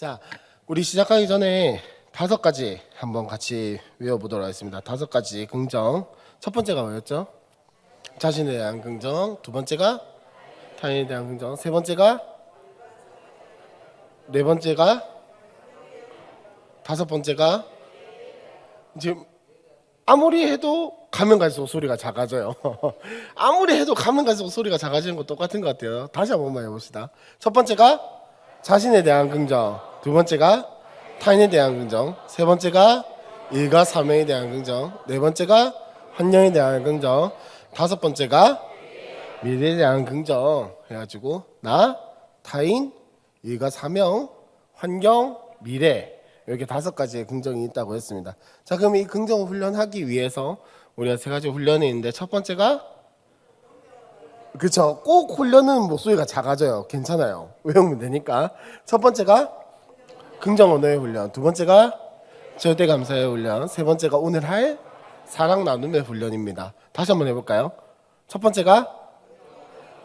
자, 우리 시작하기 전에 5가지 한번 같이 외워보도록 하겠습니다. 5가지 긍정. 첫 번째가 뭐였죠? 자신에 대한 긍정. 두 번째가 타인에 대한 긍정. 세 번째가 네 번째가 다섯 번째가 지금 아무리 해도 가면 갈수록 소리가 작아져요. 아무리 해도 가면 갈수록 소리가 작아지는 거 똑같은 것 같아요. 다시 한 번만 해봅시다. 첫 번째가 자신에 대한 긍정, 두 번째가 타인에 대한 긍정, 세 번째가 일과 사명에 대한 긍정, 네 번째가 환경에 대한 긍정, 다섯 번째가 미래에 대한 긍정 해가지고 나, 타인, 일과 사명, 환경, 미래 이렇게 5가지의 긍정이 있다고 했습니다. 자, 그럼 이 긍정을 훈련하기 위해서 우리가 3가지 훈련이 있는데 첫 번째가 그렇죠. 꼭 훈련은 목소리가 작아져요. 괜찮아요. 외우면 되니까. 첫 번째가 긍정 언어의 훈련, 두 번째가 절대 감사의 훈련, 세 번째가 오늘 할 사랑 나눔의 훈련입니다. 다시 한번 해볼까요? 첫 번째가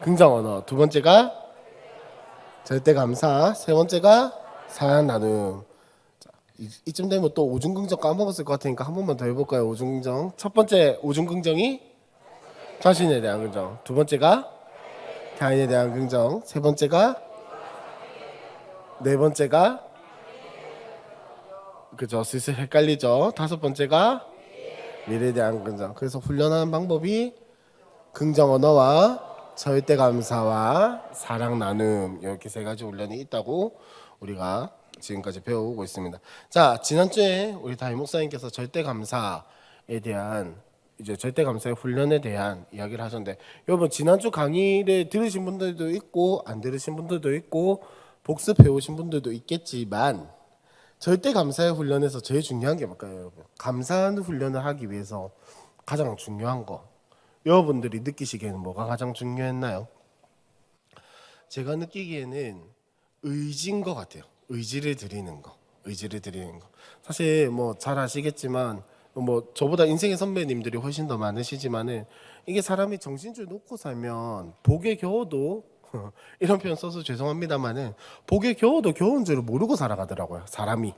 긍정 언어, 두 번째가 절대 감사, 세 번째가 사랑 나눔. 이쯤 되면 또 오중긍정 까먹었을 것 같으니까 한 번만 더 해볼까요? 오중긍정. 첫 번째 오중긍정이 자신에 대한 긍정, 두 번째가 타인에 대한 긍정, 세 번째가 네 번째가 그죠, 슬슬 헷갈리죠. 다섯 번째가 미래에 대한 긍정. 그래서 훈련하는 방법이 긍정 언어와 절대 감사와 사랑 나눔 이렇게 3가지 훈련이 있다고 우리가 지금까지 배워오고 있습니다. 자, 지난주에 우리 다임 목사님께서 절대 감사에 대한 이제 절대 감사의 훈련에 대한 이야기를 하셨는데, 여러분 지난주 강의를 들으신 분들도 있고 안 들으신 분들도 있고 복습해 오신 분들도 있겠지만 절대 감사의 훈련에서 제일 중요한 게 뭘까요, 여러분? 감사하는 훈련을 하기 위해서 가장 중요한 거 여러분들이 느끼시기에는 뭐가 가장 중요했나요? 제가 느끼기에는 의지인 것 같아요. 의지를 드리는 거. 사실 뭐 잘 아시겠지만 뭐 저보다 인생의 선배님들이 훨씬 더 많으시지만은 이게 사람이 정신줄 놓고 살면 복에 겨워도 이런 표현 써서 죄송합니다만은 복에 겨워도 겨운 줄을 모르고 살아가더라고요, 사람이.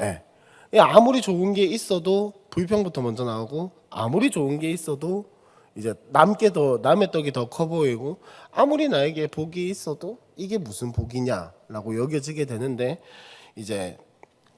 예. 아무리 좋은 게 있어도 불평부터 먼저 나오고, 아무리 좋은 게 있어도 이제 남의 떡이 더 커 보이고, 아무리 나에게 복이 있어도 이게 무슨 복이냐라고 여겨지게 되는데, 이제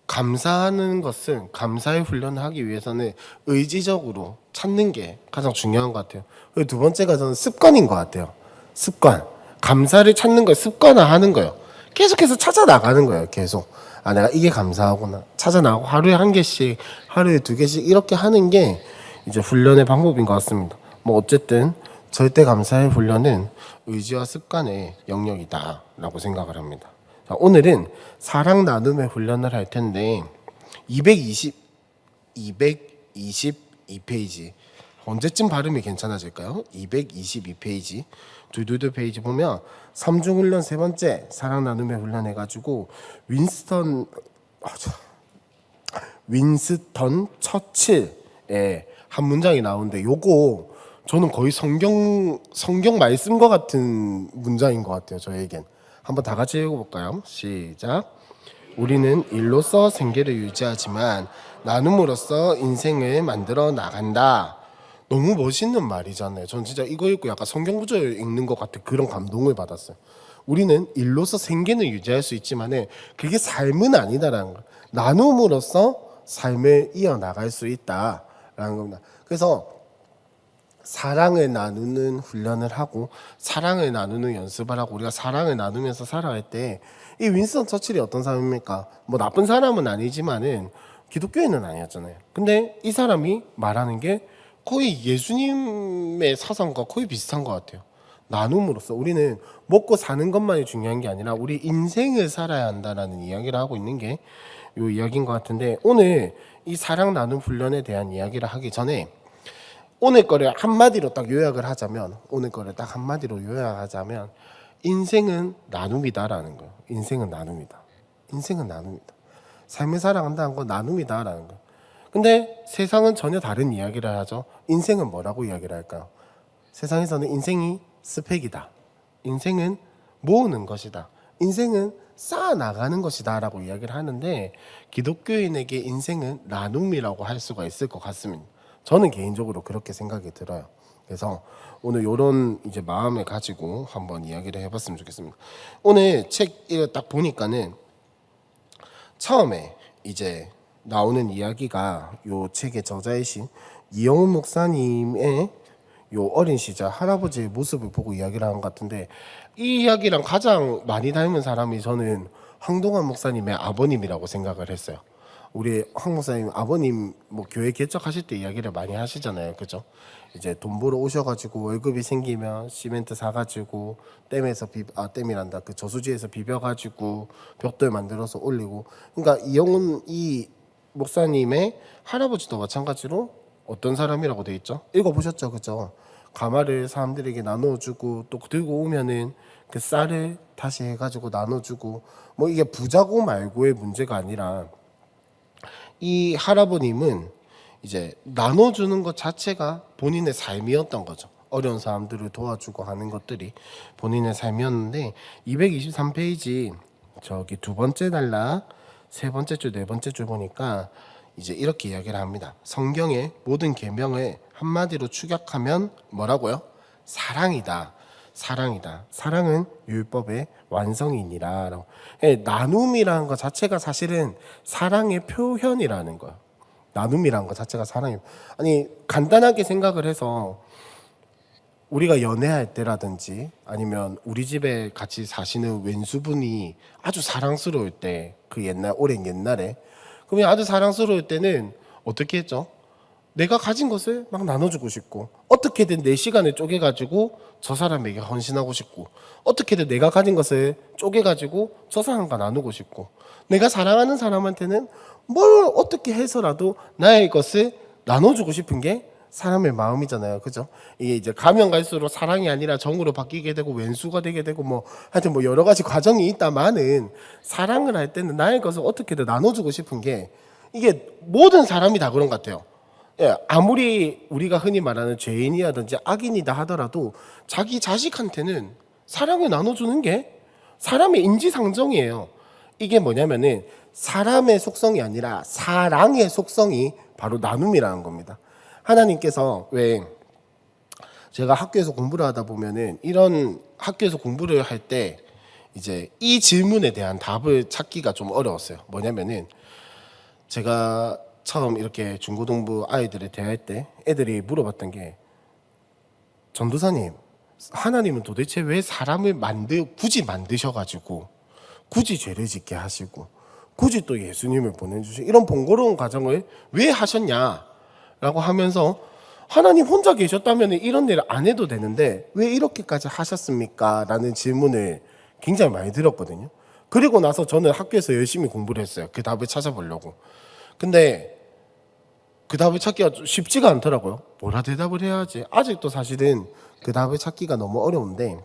감사하는 것은, 감사의 훈련을 하기 위해서는 의지적으로 찾는 게 가장 중요한 것 같아요. 그리고 두 번째가 저는 습관인 것 같아요. 습관. 감사를 찾는 걸 습관화하는 거예요. 계속해서 찾아 나가는 거예요. 계속. 아, 내가 이게 감사하구나. 찾아 나가고 하루에 1개씩, 하루에 2개씩 이렇게 하는 게 이제 훈련의 방법인 것 같습니다. 뭐 어쨌든 절대 감사의 훈련은 의지와 습관의 영역이다라고 생각을 합니다. 자, 오늘은 사랑 나눔의 훈련을 할 텐데 222페이지 언제쯤 발음이 괜찮아질까요? 222페이지 두두두 페이지 보면 3중 훈련 3번째 사랑 나눔의 훈련 해가지고 윈스턴 처칠의 한 문장이 나오는데, 요거 저는 거의 성경 말씀과 같은 문장인 것 같아요, 저에겐. 한번 다 같이 읽어볼까요? 시작. 우리는 일로서 생계를 유지하지만 나눔으로써 인생을 만들어 나간다. 너무 멋있는 말이잖아요. 전 진짜 이거 읽고 약간 성경 구절 읽는 것 같은 그런 감동을 받았어요. 우리는 일로서 생계는 유지할 수 있지만은 그게 삶은 아니다라는 거예요. 나눔으로써 삶을 이어나갈 수 있다라는 겁니다. 그래서 사랑을 나누는 훈련을 하고 사랑을 나누는 연습을 하고, 우리가 사랑을 나누면서 살아갈 때 이 윈스턴 처칠이 어떤 사람입니까? 뭐 나쁜 사람은 아니지만은 기독교인은 아니었잖아요. 근데 이 사람이 말하는 게 거의 예수님의 사상과 거의 비슷한 것 같아요. 나눔으로써 우리는 먹고 사는 것만이 중요한 게 아니라 우리 인생을 살아야 한다라는 이야기를 하고 있는 게 이 이야기인 것 같은데, 오늘 이 사랑 나눔 훈련에 대한 이야기를 하기 전에 오늘 거를 한마디로 딱 요약을 하자면, 인생은 나눔이다라는 거예요. 인생은 나눔이다. 삶을 살아간다는 건 나눔이다라는 거예요. 근데 세상은 전혀 다른 이야기를 하죠. 인생은 뭐라고 이야기를 할까요? 세상에서는 인생이 스펙이다. 인생은 모으는 것이다. 인생은 쌓아 나가는 것이다라고 이야기를 하는데 기독교인에게 인생은 나눔이라고 할 수가 있을 것 같습니다. 저는 개인적으로 그렇게 생각이 들어요. 그래서 오늘 이런 이제 마음을 가지고 한번 이야기를 해봤으면 좋겠습니다. 오늘 책 이거 딱 보니까는 처음에 이제 나오는 이야기가 요 책의 저자이신 이영훈 목사님의 요 어린 시절 할아버지의 모습을 보고 이야기를 한 것 같은데 이 이야기랑 가장 많이 닮은 사람이 저는 황동환 목사님의 아버님이라고 생각을 했어요. 우리 황 목사님 아버님 뭐 교회 개척하실 때 이야기를 많이 하시잖아요, 그죠? 이제 돈 벌어 오셔가지고 월급이 생기면 시멘트 사가지고 댐이란다 그 저수지에서 비벼가지고 벽돌 만들어서 올리고. 그러니까 이영훈 이 목사님의 할아버지도 마찬가지로 어떤 사람이라고 돼 있죠? 읽어보셨죠, 그죠? 가마를 사람들에게 나눠주고 또 들고 오면은 그 쌀을 다시 해가지고 나눠주고. 뭐 이게 부자고 말고의 문제가 아니라 이 할아버님은 이제 나눠주는 것 자체가 본인의 삶이었던 거죠. 어려운 사람들을 도와주고 하는 것들이 본인의 삶이었는데 223페이지 저기 두 번째 단락 세 번째 줄 네 번째 줄 보니까 이제 이렇게 이야기를 합니다. 성경의 모든 계명을 한마디로 축약하면 뭐라고요? 사랑이다. 사랑이다. 사랑은 율법의 완성이니라. 나눔이라는 것 자체가 사실은 사랑의 표현이라는 거예요. 나눔이라는 것 자체가 사랑이에요. 아니 간단하게 생각을 해서 우리가 연애할 때라든지 아니면 우리 집에 같이 사시는 왼수분이 아주 사랑스러울 때 그 옛날 오랜 옛날에 그러면 아주 사랑스러울 때는 어떻게 했죠? 내가 가진 것을 막 나눠주고 싶고 어떻게든 내 시간을 쪼개가지고 저 사람에게 헌신하고 싶고 어떻게든 내가 가진 것을 쪼개가지고 저 사람과 나누고 싶고 내가 사랑하는 사람한테는 뭘 어떻게 해서라도 나의 것을 나눠주고 싶은 게 사람의 마음이잖아요, 그죠? 이게 이제 가면 갈수록 사랑이 아니라 정으로 바뀌게 되고 왼수가 되게 되고 뭐 하여튼 뭐 여러 가지 과정이 있다마는 사랑을 할 때는 나의 것을 어떻게든 나눠주고 싶은 게 이게 모든 사람이 다 그런 것 같아요. 예, 아무리 우리가 흔히 말하는 죄인이라든지 악인이다 하더라도 자기 자식한테는 사랑을 나눠주는 게 사람의 인지상정이에요. 이게 뭐냐면은 사람의 속성이 아니라 사랑의 속성이 바로 나눔이라는 겁니다. 하나님께서 왜 제가 학교에서 공부를 하다 보면은 이런 학교에서 공부를 할 때 이제 이 질문에 대한 답을 찾기가 좀 어려웠어요. 뭐냐면은 제가 처음 이렇게 중고등부 아이들을 대할 때 애들이 물어봤던 게 전도사님, 하나님은 도대체 왜 사람을 굳이 만드셔가지고 굳이 죄를 짓게 하시고 굳이 또 예수님을 보내주시고 이런 번거로운 과정을 왜 하셨냐? 라고 하면서 하나님 혼자 계셨다면 이런 일을 안 해도 되는데 왜 이렇게까지 하셨습니까? 라는 질문을 굉장히 많이 들었거든요. 그리고 나서 저는 학교에서 열심히 공부를 했어요. 그 답을 찾아보려고. 근데 그 답을 찾기가 쉽지가 않더라고요. 뭐라 대답을 해야 하지? 아직도 사실은 그 답을 찾기가 너무 어려운데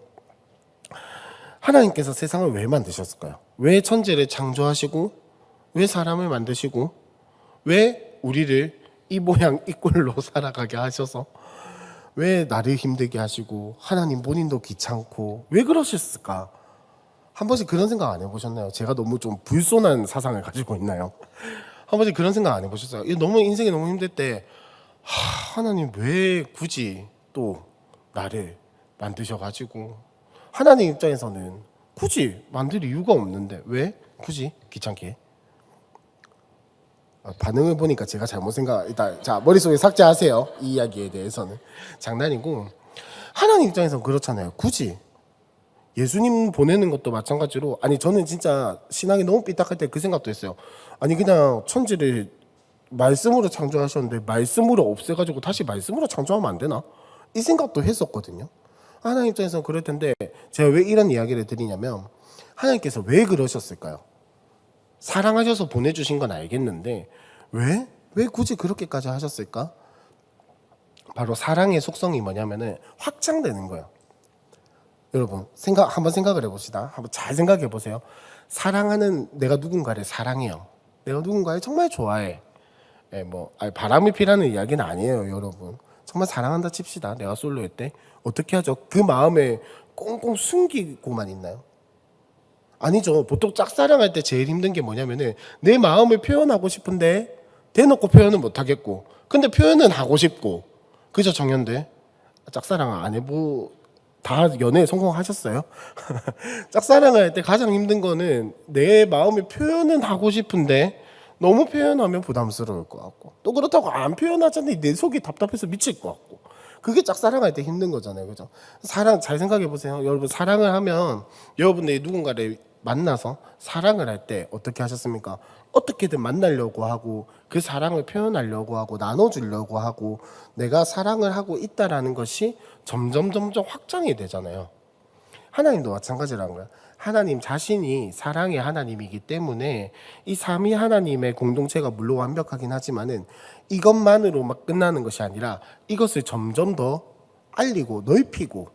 하나님께서 세상을 왜 만드셨을까요? 왜 천지를 창조하시고 왜 사람을 만드시고 왜 우리를 이 모양 이 꼴로 살아가게 하셔서 왜 나를 힘들게 하시고 하나님 본인도 귀찮고 왜 그러셨을까? 한 번씩 그런 생각 안 해보셨나요? 제가 너무 좀 불손한 사상을 가지고 있나요? 한 번씩 그런 생각 안 해보셨어요? 너무 인생이 너무 힘들 때 하나님 왜 굳이 또 나를 만드셔가지고 하나님 입장에서는 굳이 만들 이유가 없는데 왜 굳이 귀찮게? 반응을 보니까 제가 잘못 일단 자 머릿속에 삭제하세요. 이 이야기에 대해서는 장난이고 하나님 입장에서는 그렇잖아요. 굳이 예수님 보내는 것도 마찬가지로 아니 저는 진짜 신앙이 너무 삐딱할 때 그 생각도 했어요. 아니 그냥 천지를 말씀으로 창조하셨는데 말씀으로 없애가지고 다시 말씀으로 창조하면 안 되나? 이 생각도 했었거든요. 하나님 입장에서는 그럴 텐데 제가 왜 이런 이야기를 드리냐면 하나님께서 왜 그러셨을까요? 사랑하셔서 보내주신 건 알겠는데 왜 굳이 그렇게까지 하셨을까? 바로 사랑의 속성이 뭐냐면은 확장되는 거예요. 여러분 한번 생각을 해봅시다. 한번 잘 생각해 보세요. 사랑하는 내가 누군가를 사랑해요. 내가 누군가를 정말 좋아해. 바람이 피라는 이야기는 아니에요, 여러분. 정말 사랑한다 칩시다. 내가 솔로일 때 어떻게 하죠? 그 마음에 꽁꽁 숨기고만 있나요? 아니죠. 보통 짝사랑할 때 제일 힘든 게 뭐냐면은 내 마음을 표현하고 싶은데 대놓고 표현은 못 하겠고, 근데 표현은 하고 싶고, 그죠 정연대? 짝사랑 안 해보 다 연애에 성공하셨어요? 짝사랑을 할 때 가장 힘든 거는 내 마음의 표현은 하고 싶은데 너무 표현하면 부담스러울 것 같고, 또 그렇다고 안 표현하자니 내 속이 답답해서 미칠 것 같고, 그게 짝사랑할 때 힘든 거잖아요, 그죠? 사랑 잘 생각해 보세요. 여러분 사랑을 하면 여러분들이 누군가를 만나서 사랑을 할 때 어떻게 하셨습니까? 어떻게든 만나려고 하고 그 사랑을 표현하려고 하고 나눠주려고 하고 내가 사랑을 하고 있다라는 것이 점점 확장이 되잖아요. 하나님도 마찬가지라는 거야. 하나님 자신이 사랑의 하나님이기 때문에 이 삼위 하나님의 공동체가 물론 완벽하긴 하지만은 이것만으로 막 끝나는 것이 아니라 이것을 점점 더 알리고 넓히고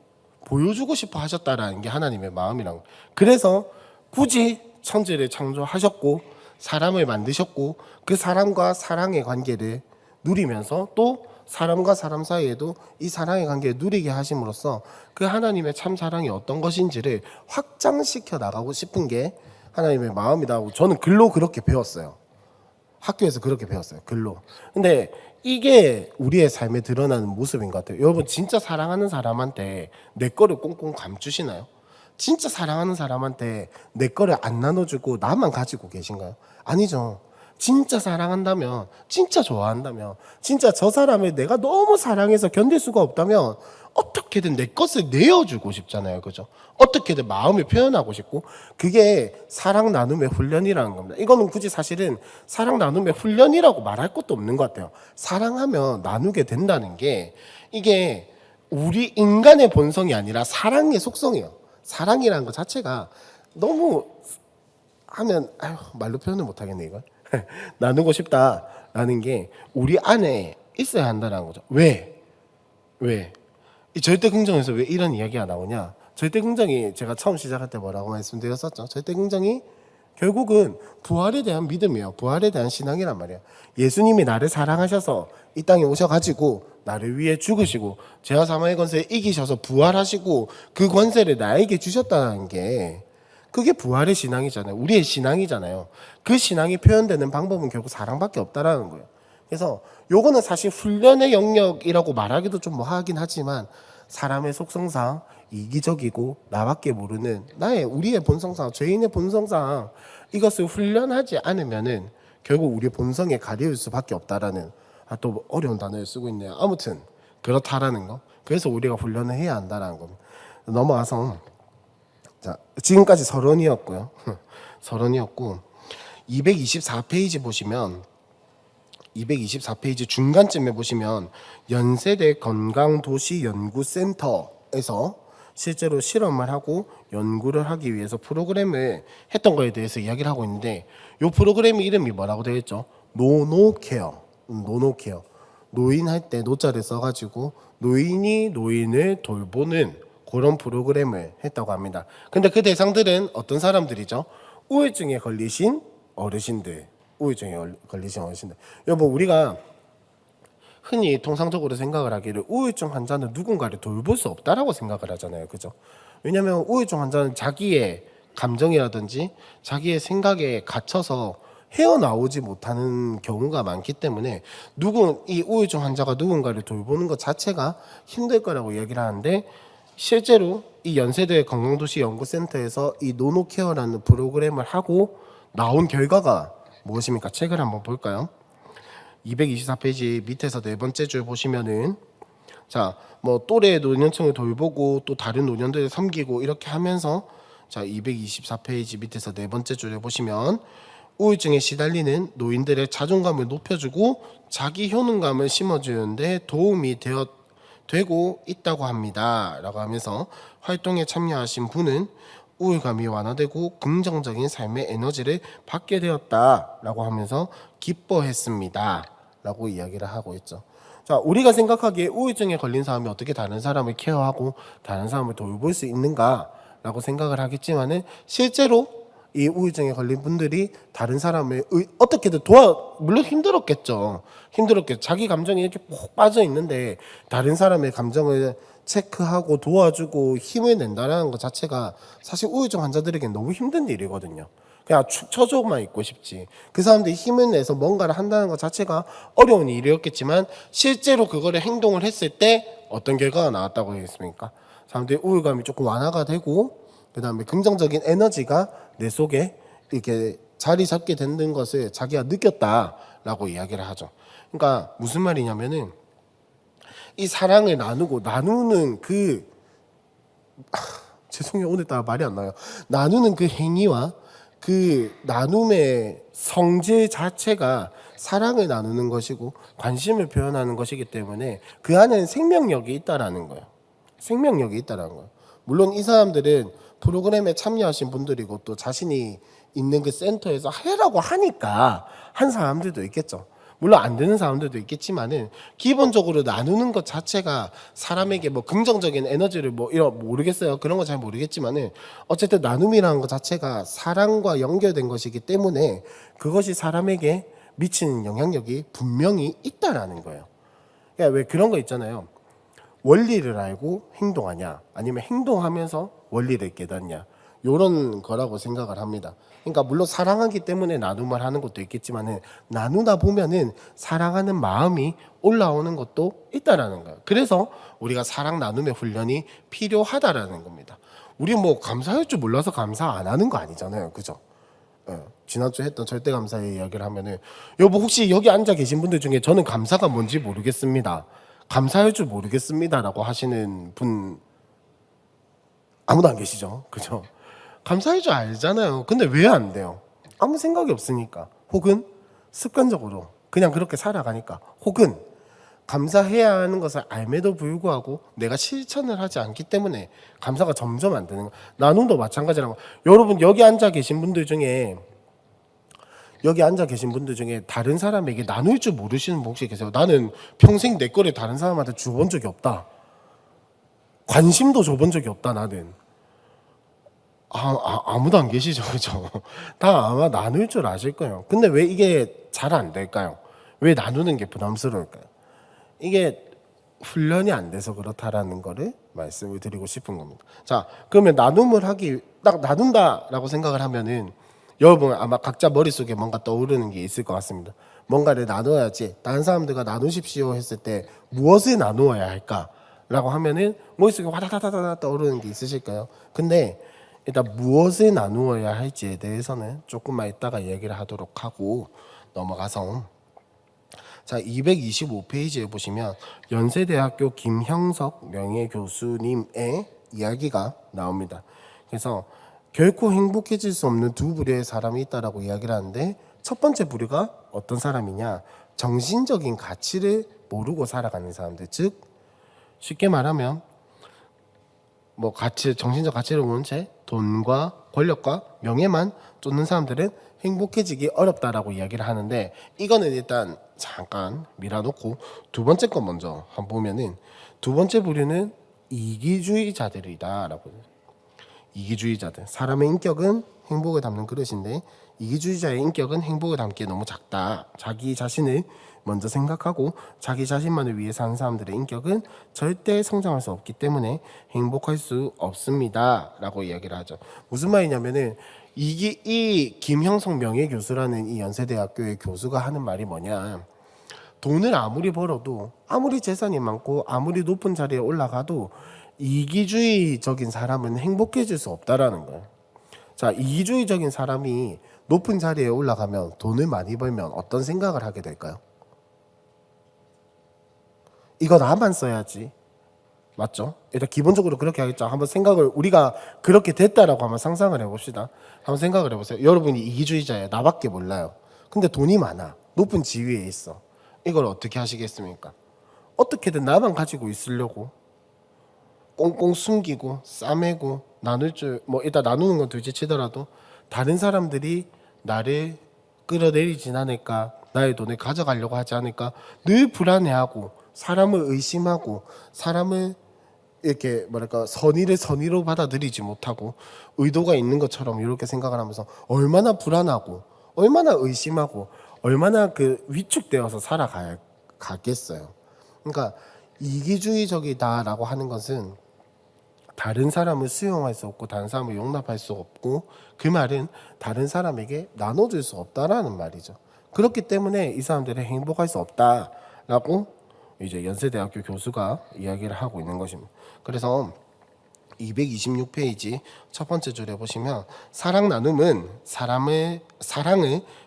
보여주고 싶어 하셨다라는 게 하나님의 마음이란 거예요. 그래서 굳이 천지를 창조하셨고 사람을 만드셨고 그 사람과 사랑의 관계를 누리면서 또 사람과 사람 사이에도 이 사랑의 관계를 누리게 하심으로써 그 하나님의 참 사랑이 어떤 것인지를 확장시켜 나가고 싶은 게 하나님의 마음이다 하고 저는 글로 그렇게 배웠어요. 학교에서 그렇게 배웠어요. 글로. 근데 이게 우리의 삶에 드러나는 모습인 것 같아요. 여러분 진짜 사랑하는 사람한테 내 거를 꽁꽁 감추시나요? 진짜 사랑하는 사람한테 내 거를 안 나눠주고 나만 가지고 계신가요? 아니죠. 진짜 사랑한다면, 진짜 좋아한다면, 진짜 저 사람을 내가 너무 사랑해서 견딜 수가 없다면 어떻게든 내 것을 내어주고 싶잖아요. 그죠? 어떻게든 마음을 표현하고 싶고, 그게 사랑 나눔의 훈련이라는 겁니다. 이거는 굳이 사실은 사랑 나눔의 훈련이라고 말할 것도 없는 것 같아요. 사랑하면 나누게 된다는 게 이게 우리 인간의 본성이 아니라 사랑의 속성이에요. 사랑이라는 것 자체가 너무 하면 말로 표현을 못 하겠네 이걸. 나누고 싶다라는 게 우리 안에 있어야 한다는 거죠. 왜? 이 절대 긍정에서 왜 이런 이야기가 나오냐? 절대 긍정이 제가 처음 시작할 때 뭐라고 말씀드렸었죠? 절대 긍정이 결국은 부활에 대한 믿음이에요. 부활에 대한 신앙이란 말이에요. 예수님이 나를 사랑하셔서 이 땅에 오셔가지고 나를 위해 죽으시고 죄와 사망의 권세에 이기셔서 부활하시고 그 권세를 나에게 주셨다는 게 그게 부활의 신앙이잖아요. 우리의 신앙이잖아요. 그 신앙이 표현되는 방법은 결국 사랑밖에 없다라는 거예요. 그래서 요거는 사실 훈련의 영역이라고 말하기도 좀 뭐하긴 하지만 사람의 속성상 이기적이고 나밖에 모르는 우리의 본성상 죄인의 본성상 이것을 훈련하지 않으면은 결국 우리의 본성에 가려울 수밖에 없다라는 또 어려운 단어를 쓰고 있네요. 아무튼 그렇다라는 거. 그래서 우리가 훈련을 해야 한다라는 겁니다. 넘어와서 자, 지금까지 서론이었고요. 서론이었고 224페이지 보시면 224페이지 중간쯤에 보시면 연세대 건강도시연구센터에서 실제로 실험을 하고 연구를 하기 위해서 프로그램을 했던 거에 대해서 이야기를 하고 있는데 이 프로그램 이름이 뭐라고 되어 있죠? 노노케어. 노인 할 때 노자를 써가지고 노인이 노인을 돌보는 그런 프로그램을 했다고 합니다. 근데 그 대상들은 어떤 사람들이죠? 우울증에 걸리신 어르신들. 여러분 우리가 흔히 통상적으로 생각을 하기를 우울증 환자는 누군가를 돌볼 수 없다라고 생각을 하잖아요. 그죠? 왜냐하면 우울증 환자는 자기의 감정이라든지 자기의 생각에 갇혀서 헤어나오지 못하는 경우가 많기 때문에 이 우울증 환자가 누군가를 돌보는 것 자체가 힘들 거라고 얘기를 하는데 실제로 이 연세대 건강도시연구센터에서 이 노노케어라는 프로그램을 하고 나온 결과가 무엇입니까? 책을 한번 볼까요? 224페이지 밑에서 네 번째 줄 보시면은 자, 뭐 또래 노년층을 돌보고 또 다른 노년들을 섬기고 이렇게 하면서 자, 224페이지 밑에서 네 번째 줄에 보시면 우울증에 시달리는 노인들의 자존감을 높여주고 자기 효능감을 심어주는데 도움이 되고 있다고 합니다. 라고 하면서 활동에 참여하신 분은 우울감이 완화되고 긍정적인 삶의 에너지를 받게 되었다라고 하면서 기뻐했습니다. 라고 이야기를 하고 있죠. 자, 우리가 생각하기에 우울증에 걸린 사람이 어떻게 다른 사람을 케어하고 다른 사람을 돌볼 수 있는가라고 생각을 하겠지만은 실제로 이 우울증에 걸린 분들이 다른 사람을 어떻게든 물론 힘들었겠죠. 자기 감정이 이렇게 푹 빠져 있는데 다른 사람의 감정을 체크하고 도와주고 힘을 낸다는 것 자체가 사실 우울증 환자들에게는 너무 힘든 일이거든요. 그냥 축 처져만 있고 싶지. 그 사람들이 힘을 내서 뭔가를 한다는 것 자체가 어려운 일이었겠지만 실제로 그거를 행동을 했을 때 어떤 결과가 나왔다고 했습니까? 사람들이 우울감이 조금 완화가 되고 그다음에 긍정적인 에너지가 내 속에 이렇게 자리 잡게 되는 것을 자기가 느꼈다라고 이야기를 하죠. 그러니까 무슨 말이냐면은 이 사랑을 나누는 그 죄송해요 오늘따라 말이 안 나요. 나누는 그 행위와 그 나눔의 성질 자체가 사랑을 나누는 것이고 관심을 표현하는 것이기 때문에 그 안에는 생명력이 있다라는 거예요. 생명력이 있다라는 거예요. 물론 이 사람들은 프로그램에 참여하신 분들이고 또 자신이 있는 그 센터에서 하라고 하니까 한 사람들도 있겠죠. 물론 안 되는 사람들도 있겠지만은 기본적으로 나누는 것 자체가 사람에게 뭐 긍정적인 에너지를 뭐 이런 모르겠어요. 그런 거 잘 모르겠지만은 어쨌든 나눔이라는 것 자체가 사랑과 연결된 것이기 때문에 그것이 사람에게 미치는 영향력이 분명히 있다라는 거예요. 그러니까 왜 그런 거 있잖아요. 원리를 알고 행동하냐 아니면 행동하면서 원리를 깨닫냐 요런 거라고 생각을 합니다. 그러니까 물론 사랑하기 때문에 나눔을 하는 것도 있겠지만은 나누다 보면은 사랑하는 마음이 올라오는 것도 있다라는 거예요. 그래서 우리가 사랑 나눔의 훈련이 필요하다라는 겁니다. 우리 뭐 감사할 줄 몰라서 감사 안 하는 거 아니잖아요. 그죠? 지난주에 했던 절대 감사의 이야기를 하면은 여보 혹시 여기 앉아 계신 분들 중에 저는 감사가 뭔지 모르겠습니다. 감사할 줄 모르겠습니다라고 하시는 분 아무도 안 계시죠? 그죠? 감사할 줄 알잖아요. 근데 왜 안 돼요? 아무 생각이 없으니까. 혹은 습관적으로 그냥 그렇게 살아가니까. 혹은 감사해야 하는 것을 알매도 불구하고 내가 실천을 하지 않기 때문에 감사가 점점 안 되는 거예요. 나눔도 마찬가지라고. 여러분 여기 앉아 계신 분들 중에 다른 사람에게 나눌 줄 모르시는 분 혹시 계세요? 나는 평생 내 거를 다른 사람한테 줘본 적이 없다. 관심도 줘본 적이 없다 나는. 아무도 안 계시죠, 그죠? 다 아마 나눌 줄 아실 거예요. 근데 왜 이게 잘 안 될까요? 왜 나누는 게 부담스러울까요? 이게 훈련이 안 돼서 그렇다라는 거를 말씀을 드리고 싶은 겁니다. 자, 그러면 나눔을 딱 나눈다라고 생각을 하면은 여러분 아마 각자 머릿속에 뭔가 떠오르는 게 있을 것 같습니다. 뭔가를 나눠야지 다른 사람들과 나누십시오 했을 때 무엇을 나누어야 할까라고 하면은 머릿속에 와다다다다 떠오르는 게 있으실까요? 근데 일단 무엇을 나누어야 할지에 대해서는 조금만 이따가 얘기를 하도록 하고 넘어가서 자 225페이지에 보시면 연세대학교 김형석 명예교수님의 이야기가 나옵니다. 그래서 결코 행복해질 수 없는 두 부류의 사람이 있다라고 이야기를 하는데 첫 번째 부류가 어떤 사람이냐 정신적인 가치를 모르고 살아가는 사람들 즉 쉽게 말하면 뭐 정신적 가치를 모른 채 돈과 권력과 명예만 쫓는 사람들은 행복해지기 어렵다라고 이야기를 하는데 이거는 일단 잠깐 밀어놓고 두 번째 거 먼저 한번 보면은 두 번째 부류는 이기주의자들이다라고. 이기주의자들. 사람의 인격은 행복을 담는 그릇인데 이기주의자의 인격은 행복을 담기에 너무 작다. 자기 자신을 먼저 생각하고 자기 자신만을 위해 사는 사람들의 인격은 절대 성장할 수 없기 때문에 행복할 수 없습니다 라고 이야기를 하죠. 무슨 말이냐면은 이 김형석 명예교수라는 이 연세대학교의 교수가 하는 말이 뭐냐, 돈을 아무리 벌어도 아무리 재산이 많고 아무리 높은 자리에 올라가도 이기주의적인 사람은 행복해질 수 없다라는 거예요. 자, 이기주의적인 사람이 높은 자리에 올라가면 돈을 많이 벌면 어떤 생각을 하게 될까요? 이거 나만 써야지. 맞죠? 일단 기본적으로 그렇게 하겠죠. 한번 생각을 우리가 그렇게 됐다라고 한번 상상을 해봅시다. 한번 생각을 해보세요. 여러분이 이기주의자예요. 나밖에 몰라요. 근데 돈이 많아. 높은 지위에 있어. 이걸 어떻게 하시겠습니까? 어떻게든 나만 가지고 있으려고 꽁꽁 숨기고 싸매고 나눌 줄 뭐 일단 나누는 건 둘째 치더라도 다른 사람들이 나를 끌어내리진 않을까, 나의 돈을 가져가려고 하지 않을까 늘 불안해하고 사람을 의심하고 사람을 이렇게 뭐랄까 선의를 선의로 받아들이지 못하고 의도가 있는 것처럼 이렇게 생각을 하면서 얼마나 불안하고 얼마나 의심하고 얼마나 그 위축되어서 살아가겠어요. 그러니까 이기주의적이다라고 하는 것은 다른 사람을 수용할 수 없고 다른 사람을 용납할 수 없고 그 말은 다른 사람에게 나눠줄 수 없다라는 말이죠. 그렇기 때문에 이 사람들은 행복할 수 없다라고 이제 연세대학교 교수가 이야기를 하고 있는 것입니다. 그래서 226페이지 첫 번째 줄에 보시면 사랑 나눔은 사랑을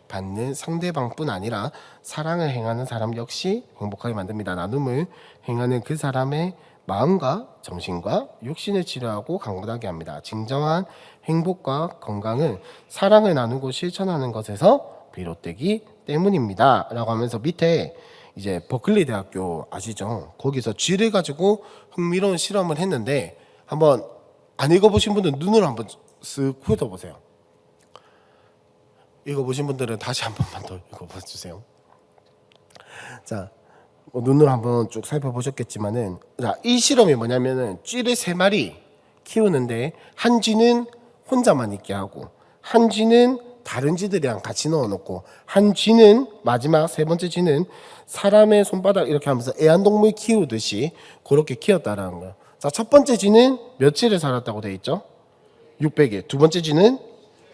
받는 상대방뿐 아니라 사랑을 행하는 사람 역시 행복하게 만듭니다. 나눔을 행하는 그 사람의 마음과 정신과 육신을 치료하고 강건하게 합니다. 진정한 행복과 건강은 사랑을 나누고 실천하는 것에서 비롯되기 때문입니다. 라고 하면서 밑에 이제 버클리 대학교 아시죠? 거기서 쥐를 가지고 흥미로운 실험을 했는데 한번 안 읽어보신 분들은 눈으로 한번 쓱 훑어보세요. 읽어보신 분들은 다시 한 번만 더 읽어봐 주세요. 자, 눈으로 한번 쭉 살펴보셨겠지만은, 자, 이 실험이 뭐냐면은 쥐를 3마리 키우는데 한 쥐는 혼자만 있게 하고, 한 쥐는 다른 쥐들이랑 같이 넣어놓고, 한 쥐는 마지막 3번째 쥐는 사람의 손바닥 이렇게 하면서 애완동물 키우듯이 그렇게 키웠다라는 거예요. 자, 첫 번째 쥐는 며칠을 살았다고 돼 있죠? 600일. 두 번째 쥐는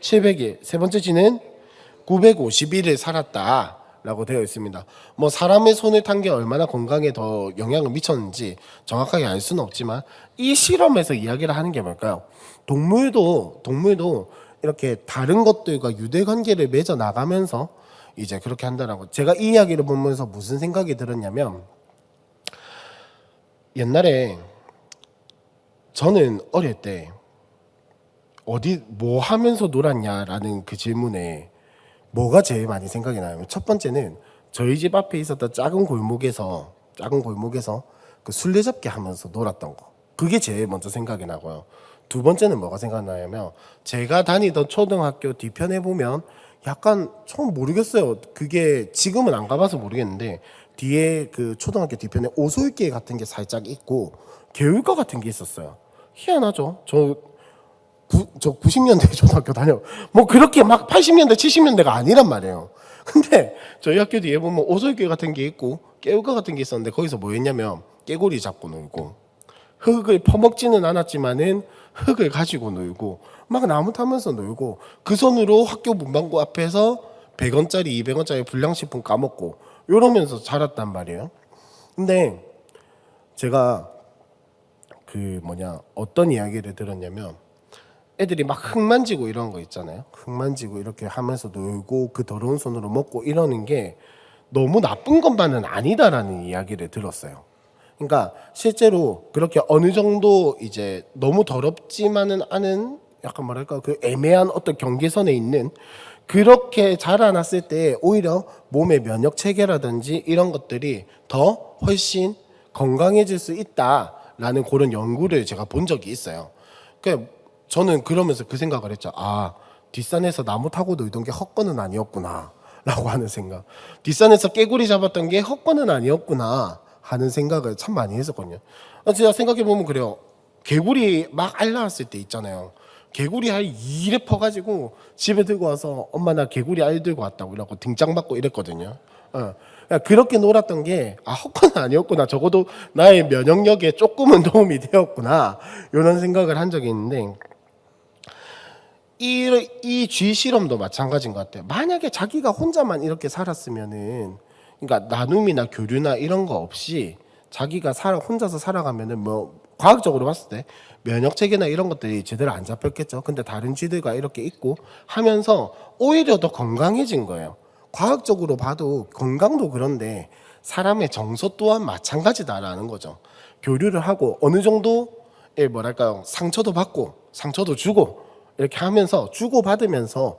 700일. 세 번째 쥐는 950일을 살았다라고 되어 있습니다. 뭐 사람의 손을 탄 게 얼마나 건강에 더 영향을 미쳤는지 정확하게 알 수는 없지만 이 실험에서 이야기를 하는 게 뭘까요? 동물도 이렇게 다른 것들과 유대 관계를 맺어 나가면서 이제 그렇게 한다라고. 제가 이 이야기를 보면서 무슨 생각이 들었냐면, 옛날에 저는 어릴 때 어디 뭐 하면서 놀았냐라는 그 질문에 뭐가 제일 많이 생각이 나요. 첫 번째는 저희 집 앞에 있었던 작은 골목에서 그 술래잡기 하면서 놀았던 거. 그게 제일 먼저 생각이 나고요. 두 번째는 뭐가 생각나냐면 제가 다니던 초등학교 뒤편에 보면 약간 처음 모르겠어요. 그게 지금은 안 가봐서 모르겠는데 뒤에 그 초등학교 뒤편에 오솔길 같은 게 살짝 있고 개울가 같은 게 있었어요. 희한하죠. 저 90년대 초등학교 다녀. 뭐 그렇게 막 80년대, 70년대가 아니란 말이에요. 근데 저희 학교 뒤에 보면 오솔길 같은 게 있고 개울가 같은 게 있었는데 거기서 뭐 했냐면 깨구리 잡고 놀고 흙을 퍼먹지는 않았지만은 흙을 가지고 놀고 막 나무 타면서 놀고 그 손으로 학교 문방구 앞에서 100원짜리, 200원짜리 불량식품 까먹고 이러면서 자랐단 말이에요. 근데 제가 어떤 이야기를 들었냐면 애들이 막 흙 만지고 이런 거 있잖아요. 흙 만지고 이렇게 하면서 놀고 그 더러운 손으로 먹고 이러는 게 너무 나쁜 것만은 아니다라는 이야기를 들었어요. 그러니까 실제로 그렇게 어느 정도 이제 너무 더럽지만은 않은 약간 뭐랄까 그 애매한 어떤 경계선에 있는 그렇게 자라났을 때 오히려 몸의 면역 체계라든지 이런 것들이 더 훨씬 건강해질 수 있다라는 그런 연구를 제가 본 적이 있어요. 그 저는 그러면서 그 생각을 했죠. 아, 뒷산에서 나무 타고 놀던 게 헛거는 아니었구나 라고 하는 생각. 뒷산에서 깨구리 잡았던 게 헛거는 아니었구나 하는 생각을 참 많이 했었거든요. 제가 생각해보면 그래요. 개구리 막 알 낳았을 때 있잖아요. 개구리 알 이래 퍼가지고 집에 들고 와서 엄마 나 개구리 알 들고 왔다고 이러고 등짝 맞고 이랬거든요. 그렇게 놀았던 게 헛건 아니었구나. 적어도 나의 면역력에 조금은 도움이 되었구나. 이런 생각을 한 적이 있는데 이 쥐 실험도 마찬가지인 것 같아요. 만약에 자기가 혼자만 이렇게 살았으면은 그러니까 나눔이나 교류나 이런 거 없이 자기가 혼자서 살아가면은 뭐 과학적으로 봤을 때 면역 체계나 이런 것들이 제대로 안 잡혔겠죠. 근데 다른 쥐들과 이렇게 있고 하면서 오히려 더 건강해진 거예요. 과학적으로 봐도 건강도 그런데 사람의 정서 또한 마찬가지다라는 거죠. 교류를 하고 어느 정도의 뭐랄까요, 상처도 받고 상처도 주고 이렇게 하면서 주고받으면서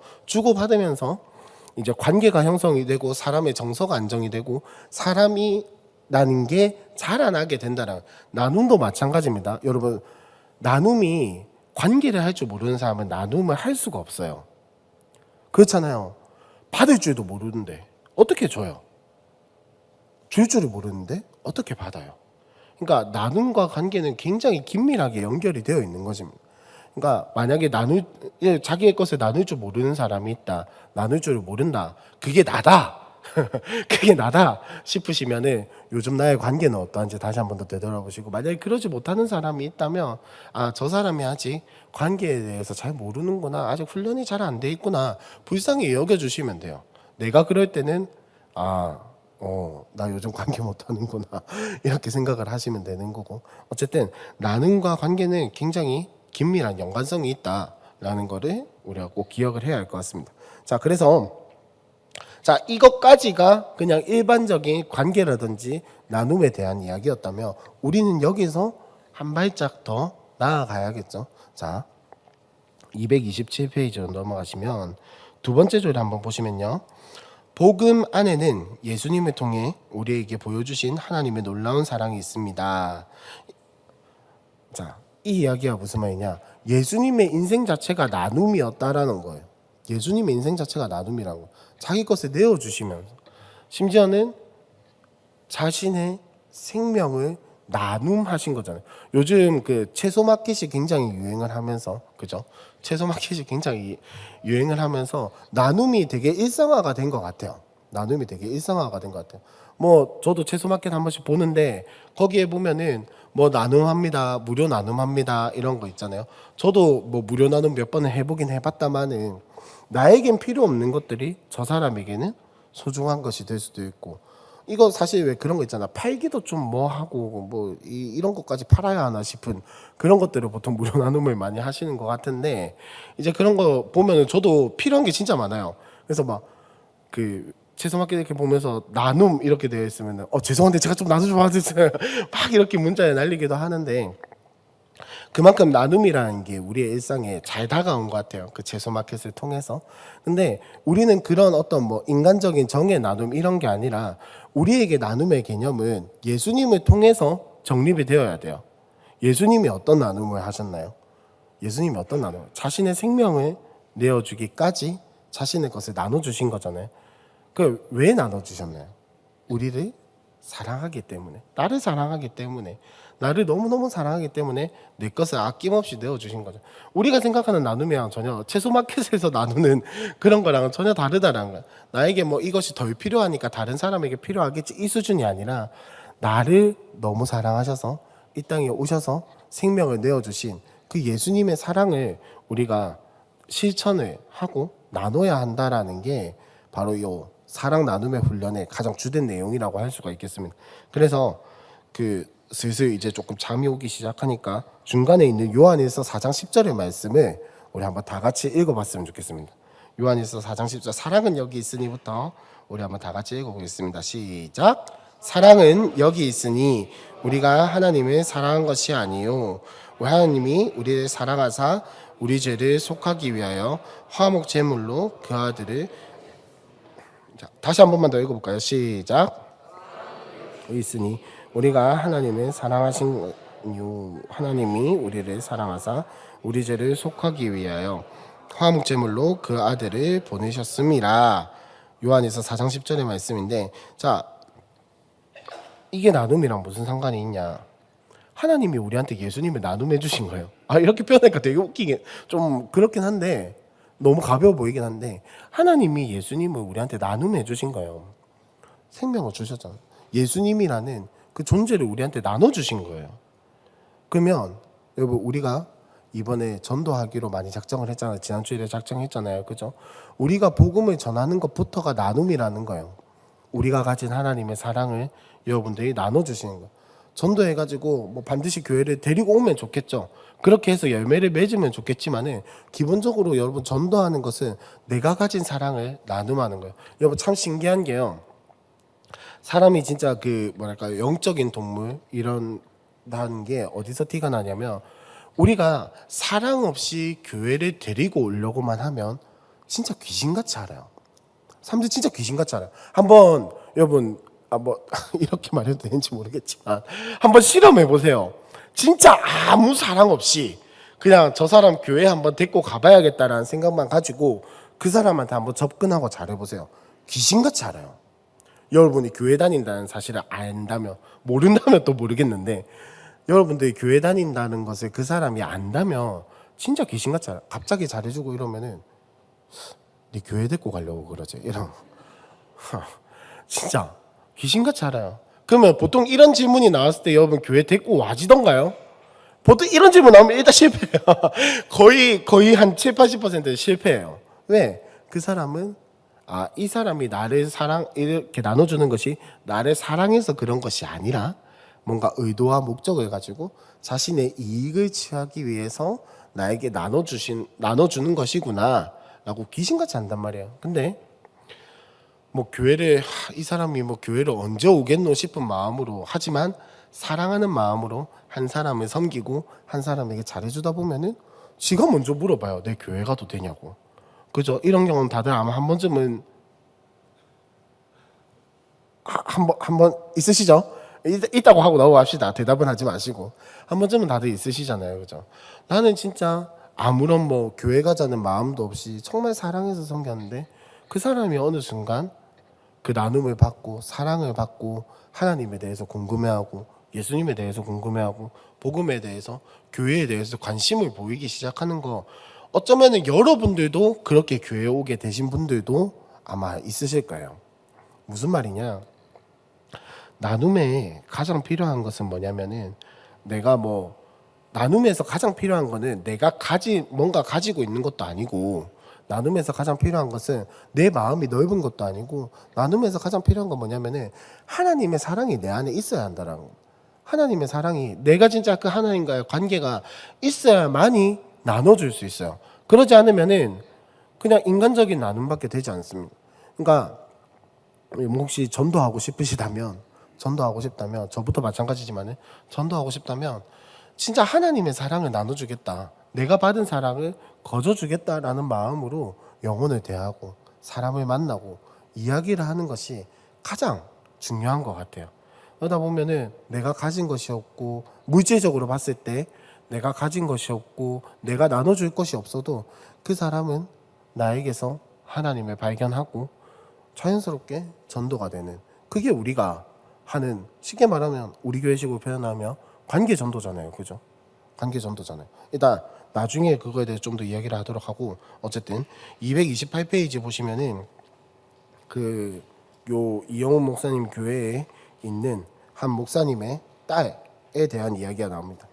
이제 관계가 형성이 되고 사람의 정서가 안정이 되고 사람이라는 게 자라나게 된다는. 나눔도 마찬가지입니다. 여러분, 나눔이 관계를 할 줄 모르는 사람은 나눔을 할 수가 없어요. 그렇잖아요. 받을 줄도 모르는데 어떻게 줘요? 줄 줄을 모르는데 어떻게 받아요? 그러니까 나눔과 관계는 굉장히 긴밀하게 연결이 되어 있는 것입니다. 그러니까 만약에 자기의 것을 나눌 줄 모르는 사람이 있다. 나눌 줄을 모른다. 그게 나다. 그게 나다 싶으시면은 요즘 나의 관계는 어떠한지 다시 한번 더 되돌아보시고, 만약에 그러지 못하는 사람이 있다면 저 사람이 아직 관계에 대해서 잘 모르는구나, 아직 훈련이 잘 안 돼 있구나, 불쌍히 여겨주시면 돼요. 내가 그럴 때는 나 요즘 관계 못하는구나 이렇게 생각을 하시면 되는 거고, 어쨌든 나눔과 관계는 굉장히 긴밀한 연관성이 있다라는 거를 우리가 꼭 기억을 해야 할 것 같습니다. 자, 그래서 이것까지가 그냥 일반적인 관계라든지 나눔에 대한 이야기였다면 우리는 여기서 한 발짝 더 나아가야겠죠. 자, 227페이지로 넘어가시면 두 번째 조를 한번 보시면요. 복음 안에는 예수님을 통해 우리에게 보여주신 하나님의 놀라운 사랑이 있습니다. 자, 이 이야기가 무슨 말이냐? 예수님의 인생 자체가 나눔이었다라는 거예요. 예수님의 인생 자체가 나눔이라고. 자기 것을 내어주시면서, 심지어는 자신의 생명을 나눔하신 거잖아요. 요즘 그 채소 마켓이 굉장히 유행을 하면서, 그죠? 채소 마켓이 굉장히 유행을 하면서 나눔이 되게 일상화가 된 것 같아요. 나눔이 되게 일상화가 된 것 같아요. 뭐 저도 채소 마켓 한 번씩 보는데 거기에 보면은 뭐 나눔합니다, 무료 나눔합니다 이런 거 있잖아요. 저도 뭐 무료 나눔 몇 번을 해보긴 해봤다마는 나에겐 필요 없는 것들이 저 사람에게는 소중한 것이 될 수도 있고, 이거 사실 왜 그런 거 있잖아, 팔기도 좀 뭐 하고 뭐 이런 것까지 팔아야 하나 싶은 그런 것들을 보통 무료 나눔을 많이 하시는 것 같은데, 이제 그런 거 보면은 저도 필요한 게 진짜 많아요. 그래서 막 그 채소마켓 이렇게 보면서 나눔 이렇게 되어 있으면은 죄송한데 제가 좀 나눠 좀 봐주세요 막 이렇게 문자에 날리기도 하는데, 그만큼 나눔이라는 게 우리의 일상에 잘 다가온 것 같아요. 그 채소마켓을 통해서. 근데 우리는 그런 어떤 뭐 인간적인 정의 나눔 이런 게 아니라 우리에게 나눔의 개념은 예수님을 통해서 정립이 되어야 돼요. 예수님이 어떤 나눔을 하셨나요? 예수님이 어떤 나눔? 자신의 생명을 내어주기까지 자신의 것을 나눠주신 거잖아요. 그 왜 나눠주셨나요? 우리를 사랑하기 때문에, 나를 사랑하기 때문에, 나를 너무너무 사랑하기 때문에 내 것을 아낌없이 내어주신 거죠. 우리가 생각하는 나눔이랑 전혀 채소마켓에서 나누는 그런 거랑은 전혀 다르다는 거야. 나에게 뭐 이것이 덜 필요하니까 다른 사람에게 필요하겠지 이 수준이 아니라, 나를 너무 사랑하셔서 이 땅에 오셔서 생명을 내어주신 그 예수님의 사랑을 우리가 실천을 하고 나눠야 한다라는 게 바로 이 사랑 나눔의 훈련의 가장 주된 내용이라고 할 수가 있겠습니다. 그래서 슬슬 이제 조금 잠이 오기 시작하니까 중간에 있는 요한일서 4장 10절의 말씀을 우리 한번 다 같이 읽어봤으면 좋겠습니다. 요한일서 4장 10절, 사랑은 여기 있으니부터 우리 한번 다 같이 읽어보겠습니다. 시작. 사랑은 여기 있으니 우리가 하나님을 사랑한 것이 아니요 하나님이 우리를 사랑하사 우리 죄를 속하기 위하여 화목 제물로 그 아들을. 자, 다시 한 번만 더 읽어볼까요? 시작. 있으니 우리가 하나님을 사랑하신 하나님이 우리를 사랑하사 우리 죄를 속하기 위하여 화목 제물로 그 아들을 보내셨음이라. 요한에서 4장 10절의 말씀인데, 자, 이게 나눔이랑 무슨 상관이 있냐? 하나님이 우리한테 예수님을 나눔해 주신 거예요. 이렇게 표현하니까 되게 웃기게 좀 그렇긴 한데, 너무 가벼워 보이긴 한데, 하나님이 예수님을 우리한테 나눔해 주신 거예요. 생명을 주셨잖아요. 예수님이라는 그 존재를 우리한테 나눠주신 거예요. 그러면 여러분, 우리가 이번에 전도하기로 많이 작정을 했잖아요. 지난주에 작정했잖아요. 그죠? 우리가 복음을 전하는 것부터가 나눔이라는 거예요. 우리가 가진 하나님의 사랑을 여러분들이 나눠주시는 거예요. 전도해가지고 뭐 반드시 교회를 데리고 오면 좋겠죠. 그렇게 해서 열매를 맺으면 좋겠지만은, 기본적으로 여러분 전도하는 것은 내가 가진 사랑을 나눔하는 거예요. 여러분 참 신기한 게요, 사람이 진짜 영적인 동물 이런다는 게 어디서 티가 나냐면, 우리가 사랑 없이 교회를 데리고 오려고만 하면 진짜 귀신같이 알아요. 사람들 진짜 귀신같이 알아요. 한번 여러분 이렇게 말해도 되는지 모르겠지만 한번 실험해 보세요. 진짜 아무 사랑 없이 그냥 저 사람 교회 한번 데리고 가봐야겠다라는 생각만 가지고 그 사람한테 한번 접근하고 잘해보세요. 귀신같이 알아요. 여러분이 교회 다닌다는 사실을 안다면, 모른다면 또 모르겠는데, 여러분들이 교회 다닌다는 것을 그 사람이 안다면 진짜 귀신같이 알아요. 갑자기 잘해주고 이러면은 네 교회 데리고 가려고 그러지 이런. 진짜 귀신같이 알아요. 그러면 보통 이런 질문이 나왔을 때 여러분 교회 데리고 와지던가요? 보통 이런 질문 나오면 일단 실패해요. 거의 한 7, 80% 실패해요. 왜? 그 사람은 이 사람이 나를 이렇게 나눠주는 것이 나를 사랑해서 그런 것이 아니라 뭔가 의도와 목적을 가지고 자신의 이익을 취하기 위해서 나에게 나눠주는 것이구나 라고 귀신같이 한단 말이에요. 근데 뭐 이 사람이 뭐 교회를 언제 오겠노 싶은 마음으로, 하지만 사랑하는 마음으로 한 사람을 섬기고 한 사람에게 잘해주다 보면은 지가 먼저 물어봐요. 내 교회 가도 되냐고. 그죠? 이런 경우는 다들 아마 한 번쯤은 한번 있으시죠? 있다고 하고 넘어갑시다. 대답은 하지 마시고 한 번쯤은 다들 있으시잖아요. 그죠? 나는 진짜 아무런 뭐 교회 가자는 마음도 없이 정말 사랑해서 섬겼는데 그 사람이 어느 순간 그 나눔을 받고 사랑을 받고 하나님에 대해서 궁금해하고 예수님에 대해서 궁금해하고 복음에 대해서 교회에 대해서 관심을 보이기 시작하는 거, 어쩌면은 여러분들도 그렇게 교회에 오게 되신 분들도 아마 있으실 거예요. 무슨 말이냐? 나눔에 가장 필요한 것은 뭐냐면은 나눔에서 가장 필요한 거는 내가 뭔가 가지고 있는 것도 아니고, 나눔에서 가장 필요한 것은 내 마음이 넓은 것도 아니고, 나눔에서 가장 필요한 건 뭐냐면은 하나님의 사랑이 내 안에 있어야 한다라는 거. 하나님의 사랑이, 내가 진짜 그 하나님과의 관계가 있어야만이 나눠줄 수 있어요. 그러지 않으면은 그냥 인간적인 나눔밖에 되지 않습니다. 그러니까 혹시 전도하고 싶다면 저부터 마찬가지지만은 전도하고 싶다면 진짜 하나님의 사랑을 나눠주겠다, 내가 받은 사랑을 거저주겠다라는 마음으로 영혼을 대하고 사람을 만나고 이야기를 하는 것이 가장 중요한 것 같아요. 그러다 보면은 내가 가진 것이 없고, 물질적으로 봤을 때 내가 가진 것이 없고 내가 나눠줄 것이 없어도 그 사람은 나에게서 하나님을 발견하고 자연스럽게 전도가 되는, 그게 우리가 하는, 쉽게 말하면 우리 교회식으로 표현하면 관계 전도잖아요. 그죠? 관계 전도잖아요. 일단 나중에 그거에 대해서 좀 더 이야기를 하도록 하고, 어쨌든 228페이지 보시면은 이영훈 목사님 교회에 있는 한 목사님의 딸에 대한 이야기가 나옵니다.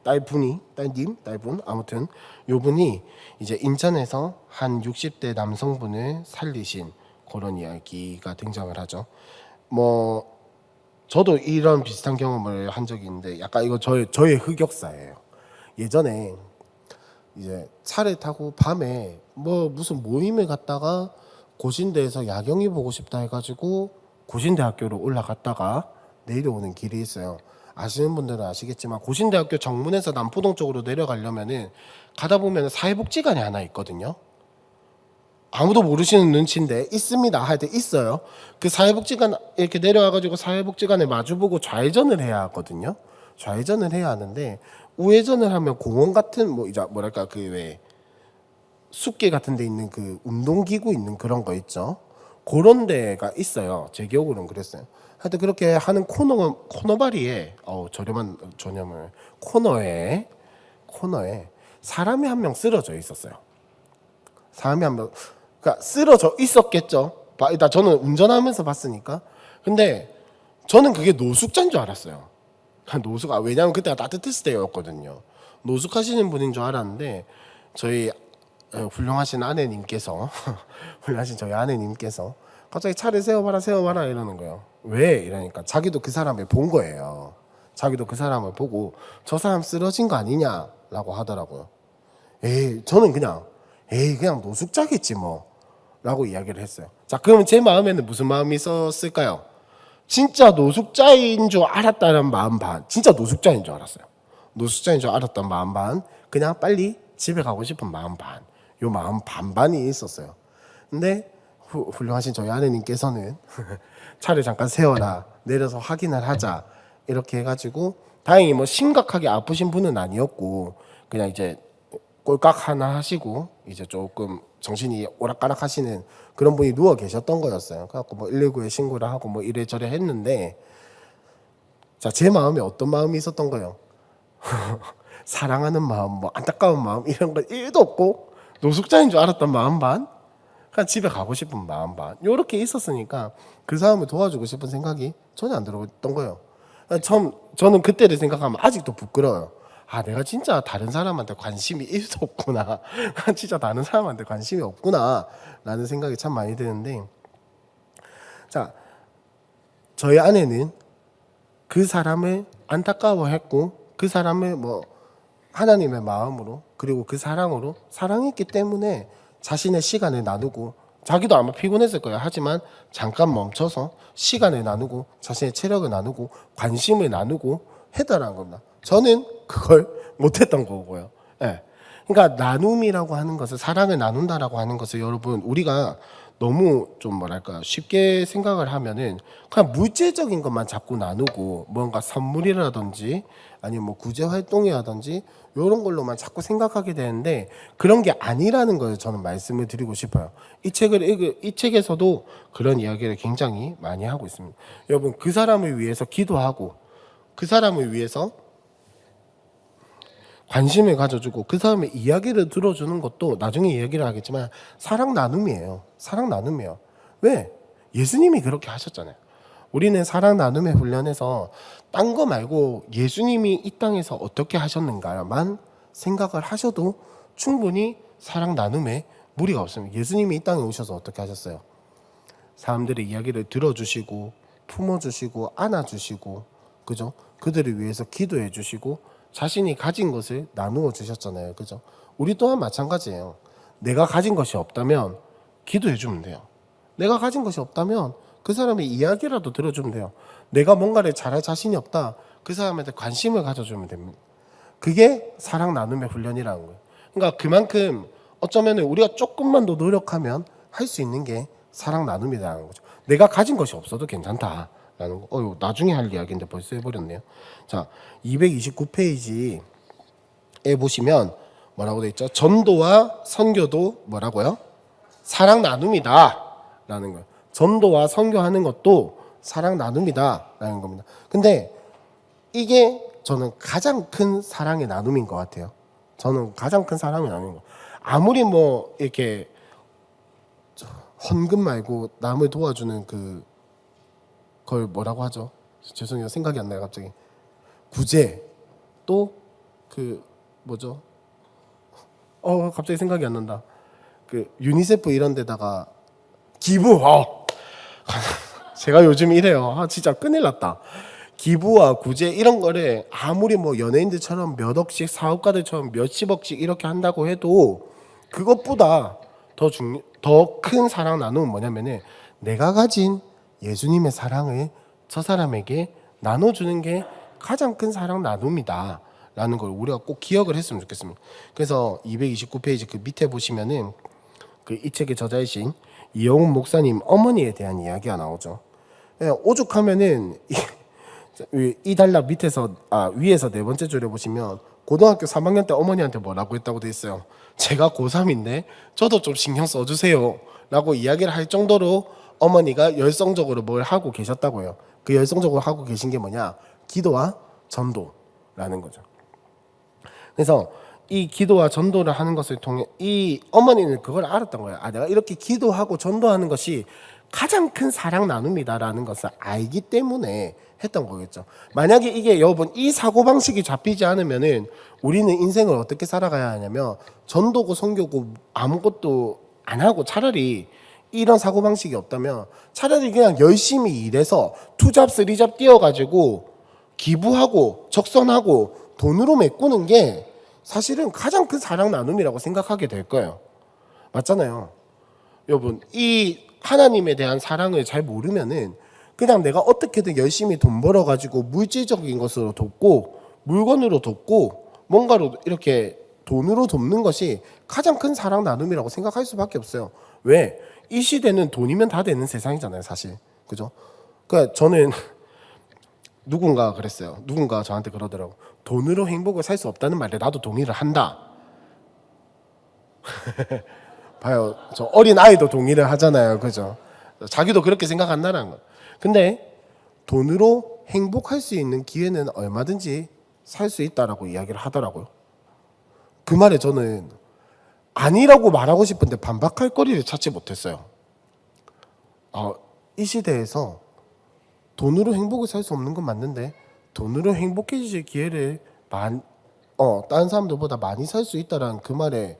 딸분 아무튼 요 분이 이제 인천에서 한 60대 남성분을 살리신 그런 이야기가 등장을 하죠. 뭐 저도 이런 비슷한 경험을 한 적이 있는데, 약간 이거 저의 흑역사예요. 예전에 이제 차를 타고 밤에 무슨 모임을 갔다가 고신대에서 야경이 보고 싶다 해가지고 고신대학교로 올라갔다가 내려오는 길이 있어요. 아시는 분들은 아시겠지만 고신대학교 정문에서 남포동 쪽으로 내려가려면은 가다 보면 사회복지관이 하나 있거든요. 아무도 모르시는 눈치인데 있습니다. 할 때 있어요. 그 사회복지관 이렇게 내려와가지고 사회복지관에 마주보고 좌회전을 해야 하거든요. 좌회전을 해야 하는데 우회전을 하면 공원 같은 왜 숲길 같은 데 있는 그 운동기구 있는 그런 거 있죠. 그런 데가 있어요. 제 기억으로는 그랬어요. 하여튼 그렇게 하는 코너바리에 코너에 사람이 한 명 쓰러져 있었어요. 사람이 한 명, 그러니까 쓰러져 있었겠죠. 일단 저는 운전하면서 봤으니까. 근데 저는 그게 노숙자인 줄 알았어요. 왜냐하면 그때가 따뜻했을 때였거든요. 노숙하시는 분인 줄 알았는데 저희 훌륭하신 저희 아내님께서 갑자기 차를 세워봐라 이러는 거예요. 왜? 이러니까 자기도 그 사람을 본 거예요. 자기도 그 사람을 보고 저 사람 쓰러진 거 아니냐라고 하더라고요. 저는 그냥 노숙자겠지 뭐 라고 이야기를 했어요. 자, 그러면 제 마음에는 무슨 마음이 있었을까요? 진짜 노숙자인 줄 알았다는 마음 반, 진짜 노숙자인 줄 알았어요. 노숙자인 줄 알았던 마음 반, 그냥 빨리 집에 가고 싶은 마음 반, 요 마음 반반이 있었어요. 근데 훌륭하신 저희 아내님께서는 차를 잠깐 세워라, 내려서 확인을 하자 이렇게 해가지고, 다행히 뭐 심각하게 아프신 분은 아니었고 그냥 이제 꼴깍 하나 하시고 이제 조금 정신이 오락가락 하시는 그런 분이 누워 계셨던 거였어요. 그래갖고 뭐 119에 신고를 하고 뭐 이래저래 했는데, 자, 제 마음에 어떤 마음이 있었던 거예요? 사랑하는 마음, 뭐 안타까운 마음 이런 거 1도 없고 노숙자인 줄 알았던 마음 반, 그냥 집에 가고 싶은 마음 반. 요렇게 있었으니까 그 사람을 도와주고 싶은 생각이 전혀 안 들었던 거예요. 저는 그때를 생각하면 아직도 부끄러워요. 아, 내가 진짜 다른 사람한테 관심이 1도 없구나. 진짜 다른 사람한테 관심이 없구나. 라는 생각이 참 많이 드는데, 자, 저희 아내는 그 사람을 안타까워했고, 그 사람을 뭐, 하나님의 마음으로, 그리고 그 사랑으로 사랑했기 때문에 자신의 시간을 나누고, 자기도 아마 피곤했을 거예요. 하지만 잠깐 멈춰서 시간을 나누고, 자신의 체력을 나누고, 관심을 나누고 했다라는 겁니다. 저는 그걸 못했던 거고요. 예. 그러니까 나눔이라고 하는 것을, 사랑을 나눈다라고 하는 것을 여러분 우리가 너무 좀 뭐랄까 쉽게 생각을 하면은 그냥 물질적인 것만 자꾸 나누고 뭔가 선물이라든지 아니면 뭐 구제 활동이라든지 이런 걸로만 자꾸 생각하게 되는데 그런 게 아니라는 걸 저는 말씀을 드리고 싶어요. 이 책에서도 그런 이야기를 굉장히 많이 하고 있습니다. 여러분 그 사람을 위해서 기도하고 그 사람을 위해서 관심을 가져주고 그 사람의 이야기를 들어주는 것도 나중에 이야기를 하겠지만 사랑 나눔이에요. 사랑 나눔이에요. 왜? 예수님이 그렇게 하셨잖아요. 우리는 사랑 나눔의 훈련에서 딴 거 말고 예수님이 이 땅에서 어떻게 하셨는가만 생각을 하셔도 충분히 사랑 나눔에 무리가 없습니다. 예수님이 이 땅에 오셔서 어떻게 하셨어요? 사람들의 이야기를 들어주시고 품어주시고 안아주시고 그죠? 그들을 위해서 기도해 주시고 자신이 가진 것을 나누어 주셨잖아요. 그죠? 우리 또한 마찬가지예요. 내가 가진 것이 없다면 기도해 주면 돼요. 내가 가진 것이 없다면 그 사람의 이야기라도 들어주면 돼요. 내가 뭔가를 잘할 자신이 없다. 그 사람한테 관심을 가져주면 됩니다. 그게 사랑 나눔의 훈련이라는 거예요. 그러니까 그만큼 어쩌면 우리가 조금만 더 노력하면 할 수 있는 게 사랑 나눔이라는 거죠. 내가 가진 것이 없어도 괜찮다. 라는 거. 나중에 할 이야기인데 벌써 해버렸네요. 자, 229페이지에 보시면 뭐라고 돼 있죠? 전도와 선교도 뭐라고요? 사랑 나눔이다. 라는 거예요. 전도와 선교하는 것도 사랑 나눔이다. 라는 겁니다. 근데 이게 저는 가장 큰 사랑의 나눔인 것 같아요. 저는 가장 큰 사랑의 나눔인 것 같아요. 아무리 뭐 이렇게 헌금 말고 남을 도와주는 그걸 뭐라고 하죠? 죄송해요. 생각이 안 나요. 갑자기. 구제 또 그 뭐죠? 갑자기 생각이 안 난다. 그 유니세프 이런 데다가 기부. 제가 요즘 이래요. 진짜 큰일 났다. 기부와 구제 이런 거를 아무리 뭐 연예인들처럼 몇 억씩 사업가들처럼 몇십억씩 이렇게 한다고 해도 그것보다 더 큰 사랑 나눔은 뭐냐면은 내가 가진 예수님의 사랑을 저 사람에게 나눠주는 게 가장 큰 사랑 나눔이다 라는 걸 우리가 꼭 기억을 했으면 좋겠습니다. 그래서 229페이지 그 밑에 보시면은 그 이 책의 저자이신 이영훈 목사님 어머니에 대한 이야기가 나오죠. 오죽하면은 이 단락 밑에서 위에서 네 번째 줄에 보시면 고등학교 3학년 때 어머니한테 뭐라고 했다고 돼 있어요. 제가 고3인데 저도 좀 신경 써주세요 라고 이야기를 할 정도로 어머니가 열성적으로 뭘 하고 계셨다고요. 그 열성적으로 하고 계신 게 뭐냐? 기도와 전도라는 거죠. 그래서 이 기도와 전도를 하는 것을 통해 이 어머니는 그걸 알았던 거예요. 내가 이렇게 기도하고 전도하는 것이 가장 큰 사랑 나눔이다라는 것을 알기 때문에 했던 거겠죠. 만약에 이게 여러분 이 사고방식이 잡히지 않으면은 우리는 인생을 어떻게 살아가야 하냐면 전도고 선교고 아무것도 안 하고 차라리 이런 사고방식이 없다면 차라리 그냥 열심히 일해서 투잡 쓰리잡 뛰어가지고 기부하고 적선하고 돈으로 메꾸는 게 사실은 가장 큰 사랑 나눔이라고 생각하게 될 거예요. 맞잖아요. 여러분 이 하나님에 대한 사랑을 잘 모르면은 그냥 내가 어떻게든 열심히 돈 벌어가지고 물질적인 것으로 돕고 물건으로 돕고 뭔가로 이렇게 돈으로 돕는 것이 가장 큰 사랑 나눔이라고 생각할 수밖에 없어요. 왜? 이 시대는 돈이면 다 되는 세상이잖아요, 사실. 그죠? 그러니까 저는 누군가 그랬어요. 누군가 저한테 그러더라고. 돈으로 행복을 살 수 없다는 말에 나도 동의를 한다. 봐요. 저 어린 아이도 동의를 하잖아요. 그죠? 자기도 그렇게 생각한다는 거. 근데 돈으로 행복할 수 있는 기회는 얼마든지 살 수 있다라고 이야기를 하더라고요. 그 말에 저는 아니라고 말하고 싶은데 반박할 거리를 찾지 못했어요. 이 시대에서 돈으로 행복을 살 수 없는 건 맞는데 돈으로 행복해질 기회를 다른 사람들보다 많이 살 수 있다라는 그 말에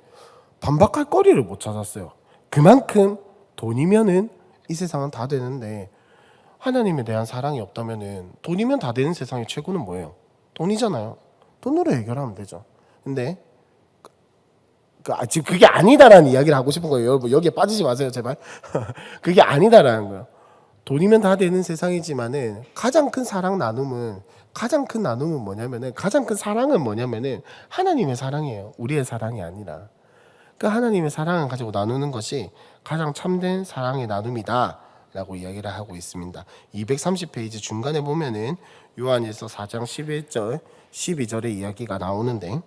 반박할 거리를 못 찾았어요. 그만큼 돈이면은 이 세상은 다 되는데 하나님에 대한 사랑이 없다면은 돈이면 다 되는 세상의 최고는 뭐예요? 돈이잖아요. 돈으로 해결하면 되죠. 근데 지금 그게 아니다라는 이야기를 하고 싶은 거예요. 여러분 여기에 빠지지 마세요 제발. 그게 아니다라는 거예요. 돈이면 다 되는 세상이지만은 가장 큰 나눔은 뭐냐면은 가장 큰 사랑은 뭐냐면은 하나님의 사랑이에요. 우리의 사랑이 아니라 그 하나님의 사랑을 가지고 나누는 것이 가장 참된 사랑의 나눔이다라고 이야기를 하고 있습니다. 230페이지 중간에 보면은 요한일서 4장 11절 12절의 이야기가 나오는데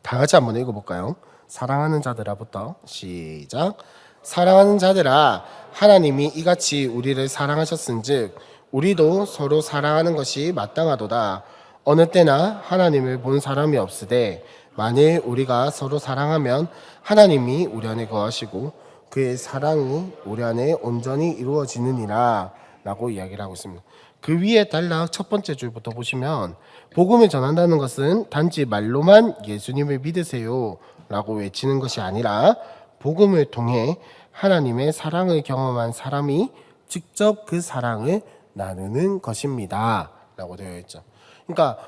다 같이 한번 읽어볼까요? 사랑하는 자들아부터 시작. 사랑하는 자들아 하나님이 이같이 우리를 사랑하셨은즉 우리도 서로 사랑하는 것이 마땅하도다. 어느 때나 하나님을 본 사람이 없으되 만일 우리가 서로 사랑하면 하나님이 우리 안에 거하시고 그의 사랑이 우리 안에 온전히 이루어지느니라 라고 이야기를 하고 있습니다. 그 위에 단락 첫 번째 줄부터 보시면 복음을 전한다는 것은 단지 말로만 예수님을 믿으세요 라고 외치는 것이 아니라 복음을 통해 하나님의 사랑을 경험한 사람이 직접 그 사랑을 나누는 것입니다 라고 되어 있죠. 그러니까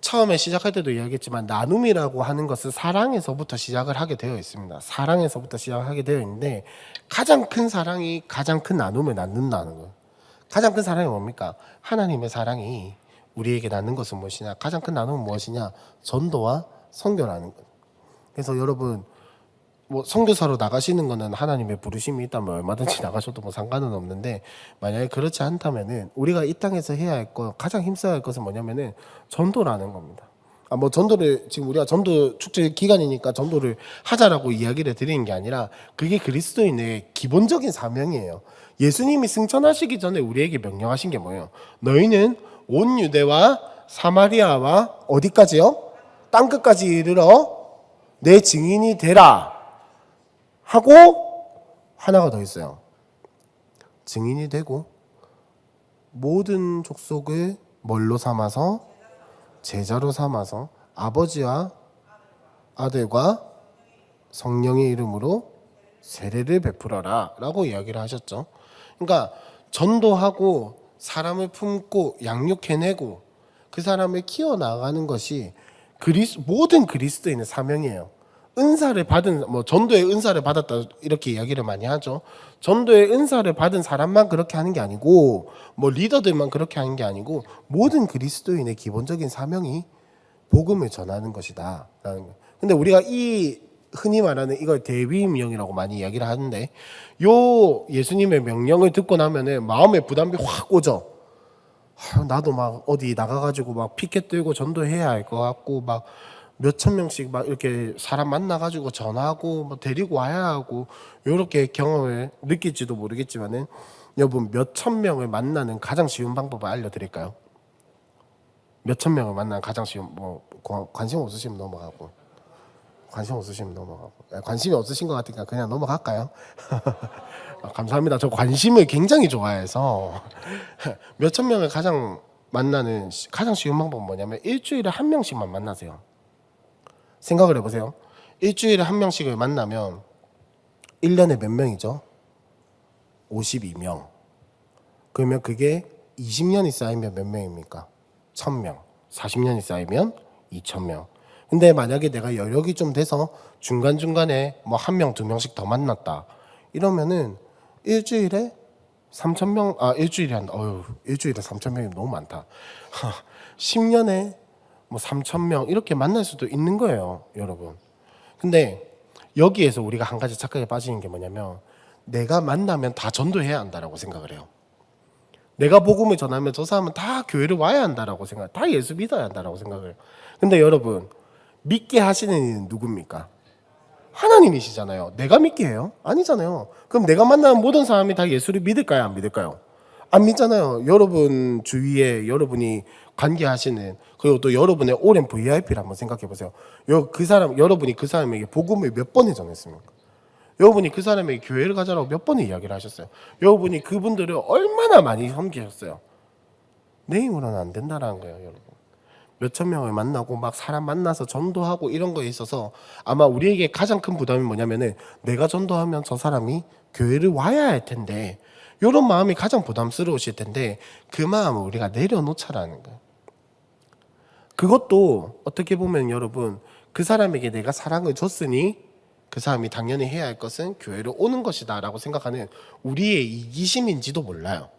처음에 시작할 때도 이야기했지만 나눔이라고 하는 것은 사랑에서부터 시작을 하게 되어 있습니다. 사랑에서부터 시작하게 되어 있는데 가장 큰 사랑이 가장 큰 나눔을 낳는다는 거예요. 가장 큰 사랑이 뭡니까? 하나님의 사랑이 우리에게 낳는 것은 무엇이냐? 가장 큰 나눔은 무엇이냐? 전도와 선교라는 거예요. 그래서 여러분 뭐 선교사로 나가시는 거는 하나님의 부르심이 있다면 얼마든지 나가셔도 뭐 상관은 없는데 만약에 그렇지 않다면은 우리가 이 땅에서 해야 할 것 가장 힘써야 할 것은 뭐냐면은 전도라는 겁니다. 뭐 전도를 지금 우리가 전도 축제 기간이니까 전도를 하자라고 이야기를 드리는 게 아니라 그게 그리스도인의 기본적인 사명이에요. 예수님이 승천하시기 전에 우리에게 명령하신 게 뭐예요? 너희는 온 유대와 사마리아와 어디까지요? 땅끝까지 이르러 내 증인이 되라 하고 하나가 더 있어요. 증인이 되고 모든 족속을 뭘로 삼아서? 제자로 삼아서 아버지와 아들과 성령의 이름으로 세례를 베풀어라 라고 이야기를 하셨죠. 그러니까 전도하고 사람을 품고 양육해내고 그 사람을 키워나가는 것이 모든 그리스도인의 사명이에요. 은사를 받은 전도의 은사를 받았다 이렇게 이야기를 많이 하죠. 전도의 은사를 받은 사람만 그렇게 하는 게 아니고 리더들만 그렇게 하는 게 아니고 모든 그리스도인의 기본적인 사명이 복음을 전하는 것이다 라는 거예요. 근데 우리가 이 흔히 말하는 이걸 대위임령이라고 많이 이야기를 하는데 요 예수님의 명령을 듣고 나면은 마음에 부담이 확 오죠. 나도 막 어디 나가가지고 막 피켓 들고 전도해야 할 것 같고 막 몇천 명씩 막 이렇게 사람 만나가지고 전하고 데리고 와야 하고 이렇게 경험을 느낄지도 모르겠지만은 여러분 몇천 명을 만나는 가장 쉬운 방법을 알려드릴까요? 몇천 명을 만나는 가장 쉬운 관심 없으시면 넘어가고 관심이 없으신 것 같으니까 그냥 넘어갈까요? 감사합니다. 저 관심을 굉장히 좋아해서 몇천 명을 만나는 가장 쉬운 방법은 뭐냐면 일주일에 한 명씩만 만나세요. 생각을 해보세요. 일주일에 한 명씩을 만나면 1년에 몇 명이죠? 52명. 그러면 그게 20년이 쌓이면 몇 명입니까? 1000명. 40년이 쌓이면 2000명. 근데 만약에 내가 여력이 좀 돼서 중간중간에 한 명, 두 명씩 더 만났다. 이러면은 일주일에 3000명, 일주일에 3000명이 너무 많다. 10년에 3000명 이렇게 만날 수도 있는 거예요, 여러분. 근데 여기에서 우리가 한 가지 착각에 빠지는 게 뭐냐면 내가 만나면 다 전도해야 한다라고 생각을 해요. 내가 복음을 전하면 저 사람은 다 교회를 와야 한다라고 다 예수 믿어야 한다라고 생각을 해요. 근데 여러분 믿게 하시는 이는 누굽니까? 하나님이시잖아요. 내가 믿게 해요? 아니잖아요. 그럼 내가 만나는 모든 사람이 다 예수를 믿을까요? 안 믿을까요? 안 믿잖아요. 여러분 주위에 여러분이 관계하시는, 그리고 또 여러분의 오랜 VIP를 한번 생각해 보세요. 여러분이 그 사람에게 복음을 몇 번을 전했습니까? 여러분이 그 사람에게 교회를 가자라고 몇 번의 이야기를 하셨어요. 여러분이 그분들을 얼마나 많이 섬기셨어요. 내 힘으로는 안 된다라는 거예요, 여러분. 몇천 명을 만나고 막 사람 만나서 전도하고 이런 거에 있어서 아마 우리에게 가장 큰 부담이 뭐냐면은, 내가 전도하면 저 사람이 교회를 와야 할 텐데, 이런 마음이 가장 부담스러우실 텐데, 그 마음을 우리가 내려놓자라는 거예요. 그것도 어떻게 보면 여러분, 그 사람에게 내가 사랑을 줬으니 그 사람이 당연히 해야 할 것은 교회로 오는 것이다 라고 생각하는 우리의 이기심인지도 몰라요.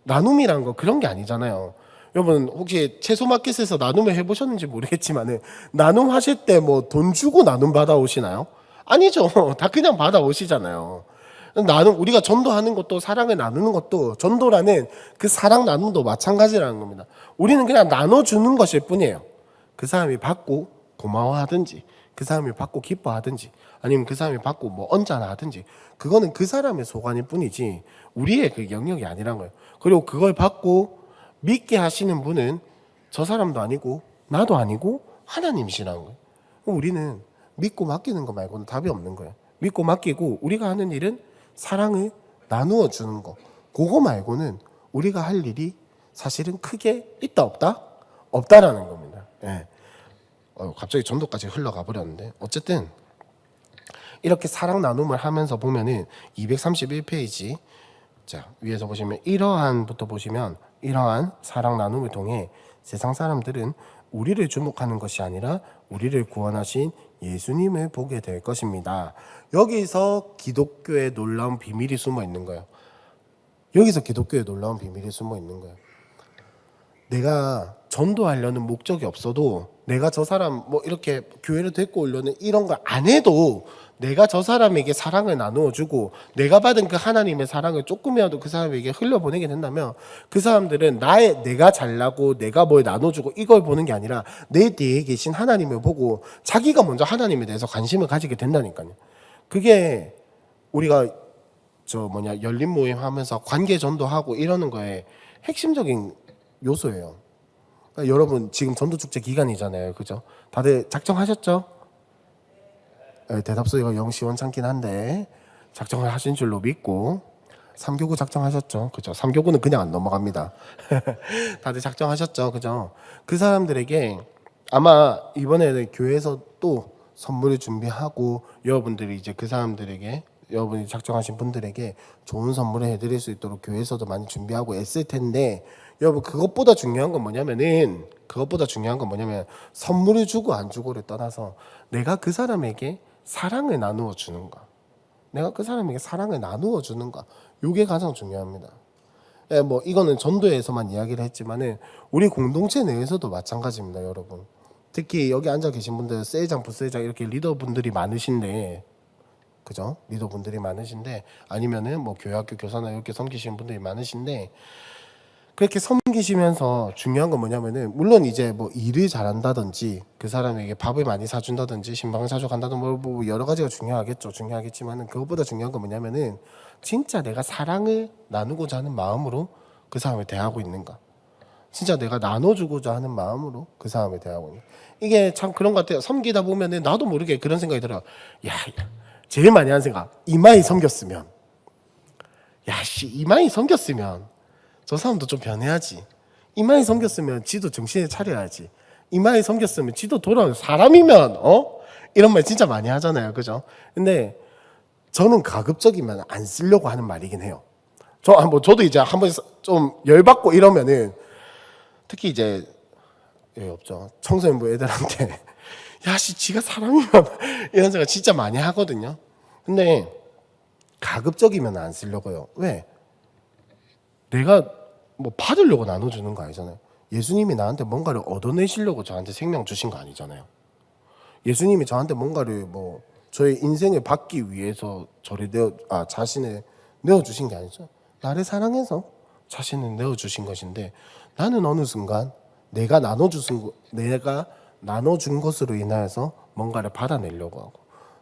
나눔이란 거 그런 게 아니잖아요. 여러분 혹시 채소마켓에서 나눔을 해보셨는지 모르겠지만은, 나눔하실 때 뭐 돈 주고 나눔 받아오시나요? 아니죠. 다 그냥 받아오시잖아요. 우리가 전도하는 것도, 사랑을 나누는 것도, 전도라는 그 사랑 나눔도 마찬가지라는 겁니다. 우리는 그냥 나눠주는 것일 뿐이에요. 그 사람이 받고 고마워하든지, 그 사람이 받고 기뻐하든지, 아니면 그 사람이 받고 뭐 언짢아 하든지, 그거는 그 사람의 소관일 뿐이지 우리의 그 영역이 아니란 거예요. 그리고 그걸 받고 믿게 하시는 분은 저 사람도 아니고 나도 아니고 하나님이시라는 거예요. 우리는 믿고 맡기는 거 말고는 답이 없는 거예요. 믿고 맡기고 우리가 하는 일은 사랑을 나누어 주는 거, 그거 말고는 우리가 할 일이 사실은 크게 있다 없다? 없다라는 겁니다. 예. 갑자기 전도까지 흘러가 버렸는데, 어쨌든 이렇게 사랑 나눔을 하면서 보면은 231페이지 자 위에서 보시면 이러한부터 보시면, 이러한 사랑 나눔을 통해 세상 사람들은 우리를 주목하는 것이 아니라 우리를 구원하신 예수님을 보게 될 것입니다. 여기서 기독교의 놀라운 비밀이 숨어 있는 거예요. 여기서 기독교의 놀라운 비밀이 숨어 있는 거예요. 내가 전도하려는 목적이 없어도, 내가 저 사람 뭐 이렇게 교회를 데리고 오려는 이런 거 안 해도, 내가 저 사람에게 사랑을 나누어주고 내가 받은 그 하나님의 사랑을 조금이라도 그 사람에게 흘려보내게 된다면, 그 사람들은 내가 잘나고 내가 뭘 나눠주고 이걸 보는 게 아니라 내 뒤에 계신 하나님을 보고 자기가 먼저 하나님에 대해서 관심을 가지게 된다니까요. 그게 우리가 열린 모임 하면서 관계 전도하고 이러는 거에 핵심적인 요소예요. 그러니까 여러분 지금 전도축제 기간이잖아요, 그죠? 다들 작정하셨죠? 네, 대답소리가 영 시원찮긴 한데 작정을 하신 줄로 믿고. 3교구 작정하셨죠? 그죠? 3교구는 그냥 안 넘어갑니다. 다들 작정하셨죠? 그죠? 그 사람들에게 아마 이번에는 교회에서 또 선물을 준비하고, 여러분들이 이제 그 사람들에게, 여러분이 작정하신 분들에게 좋은 선물을 해드릴 수 있도록 교회에서도 많이 준비하고 애쓸 텐데, 여러분 그것보다 중요한 건 뭐냐면, 선물을 주고 안 주고를 떠나서 내가 그 사람에게 사랑을 나누어 주는가, 내가 그 사람에게 사랑을 나누어 주는가, 이게 가장 중요합니다. 뭐 이거는 전도에서만 이야기를 했지만은 우리 공동체 내에서도 마찬가지입니다, 여러분. 특히 여기 앉아 계신 분들, 세장, 부세장 이렇게 리더분들이 많으신데, 그죠? 리더분들이 많으신데, 아니면은 뭐 교회학교 교사나 이렇게 섬기시는 분들이 많으신데, 그렇게 섬기시면서 중요한 건 뭐냐면은, 물론 이제 뭐 일을 잘한다든지, 그 사람에게 밥을 많이 사준다든지, 신방을 사줘간다든지, 뭐 여러 가지가 중요하겠지만은, 그것보다 중요한 건 뭐냐면은, 진짜 내가 사랑을 나누고자 하는 마음으로 그 사람을 대하고 있는가, 진짜 내가 나눠주고자 하는 마음으로 그 사람을 대하고 있는가. 이게 참 그런 것 같아요. 섬기다 보면은 나도 모르게 그런 생각이 들어요. 제일 많이 하는 생각, 이마이 섬겼으면, 이마이 섬겼으면 저 사람도 좀 변해야지. 이마이 섬겼으면 지도 정신을 차려야지. 이마이 섬겼으면 지도 돌아오는 사람이면 이런 말 진짜 많이 하잖아요, 그죠? 근데 저는 가급적이면 안 쓰려고 하는 말이긴 해요. 저도 이제 한번 좀 열받고 이러면은, 특히 이제 없죠, 청소년부 애들한테 지가 사람이면 이런 생각 진짜 많이 하거든요. 근데 가급적이면 안 쓰려고요. 왜? 내가 뭐 받으려고 나눠주는 거 아니잖아요. 예수님이 나한테 뭔가를 얻어내시려고 저한테 생명 주신 거 아니잖아요. 예수님이 저한테 뭔가를 저의 인생을 받기 위해서 자신을 내어주신 게 아니죠. 나를 사랑해서 자신을 내어주신 것인데, 나는 어느 순간 내가 나눠준 것으로 인하여서 뭔가를 받아내려고 하고,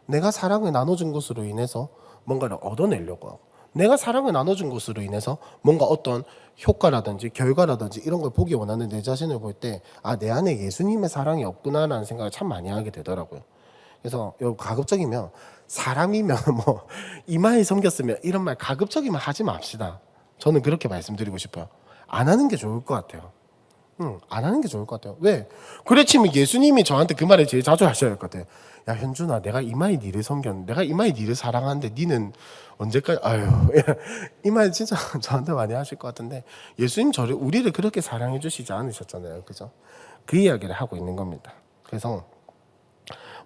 내가 사랑을 나눠준 것으로 인해서 뭔가를 얻어내려고 하고, 내가 사랑을 나눠준 것으로 인해서 뭔가 어떤 효과라든지 결과라든지 이런 걸 보기 원하는 내 자신을 볼 때 아, 내 안에 예수님의 사랑이 없구나라는 생각을 참 많이 하게 되더라고요. 그래서 요 가급적이면 사람이면 뭐 이마에 섬겼으면 이런 말 가급적이면 하지 맙시다. 저는 그렇게 말씀드리고 싶어요. 안 하는 게 좋을 것 같아요. 안 하는 게 좋을 것 같아요. 왜? 그래 치면 예수님이 저한테 그 말을 제일 자주 하셔야 할 것 같아요. 야 현준아, 내가 이마에 니를 섬겼는데, 내가 이마에 니를 사랑하는데 니는 언제까지? 아유, 이 말 진짜 저한테 많이 하실 것 같은데 예수님 저를 우리를 그렇게 사랑해 주시지 않으셨잖아요, 그죠? 그 이야기를 하고 있는 겁니다. 그래서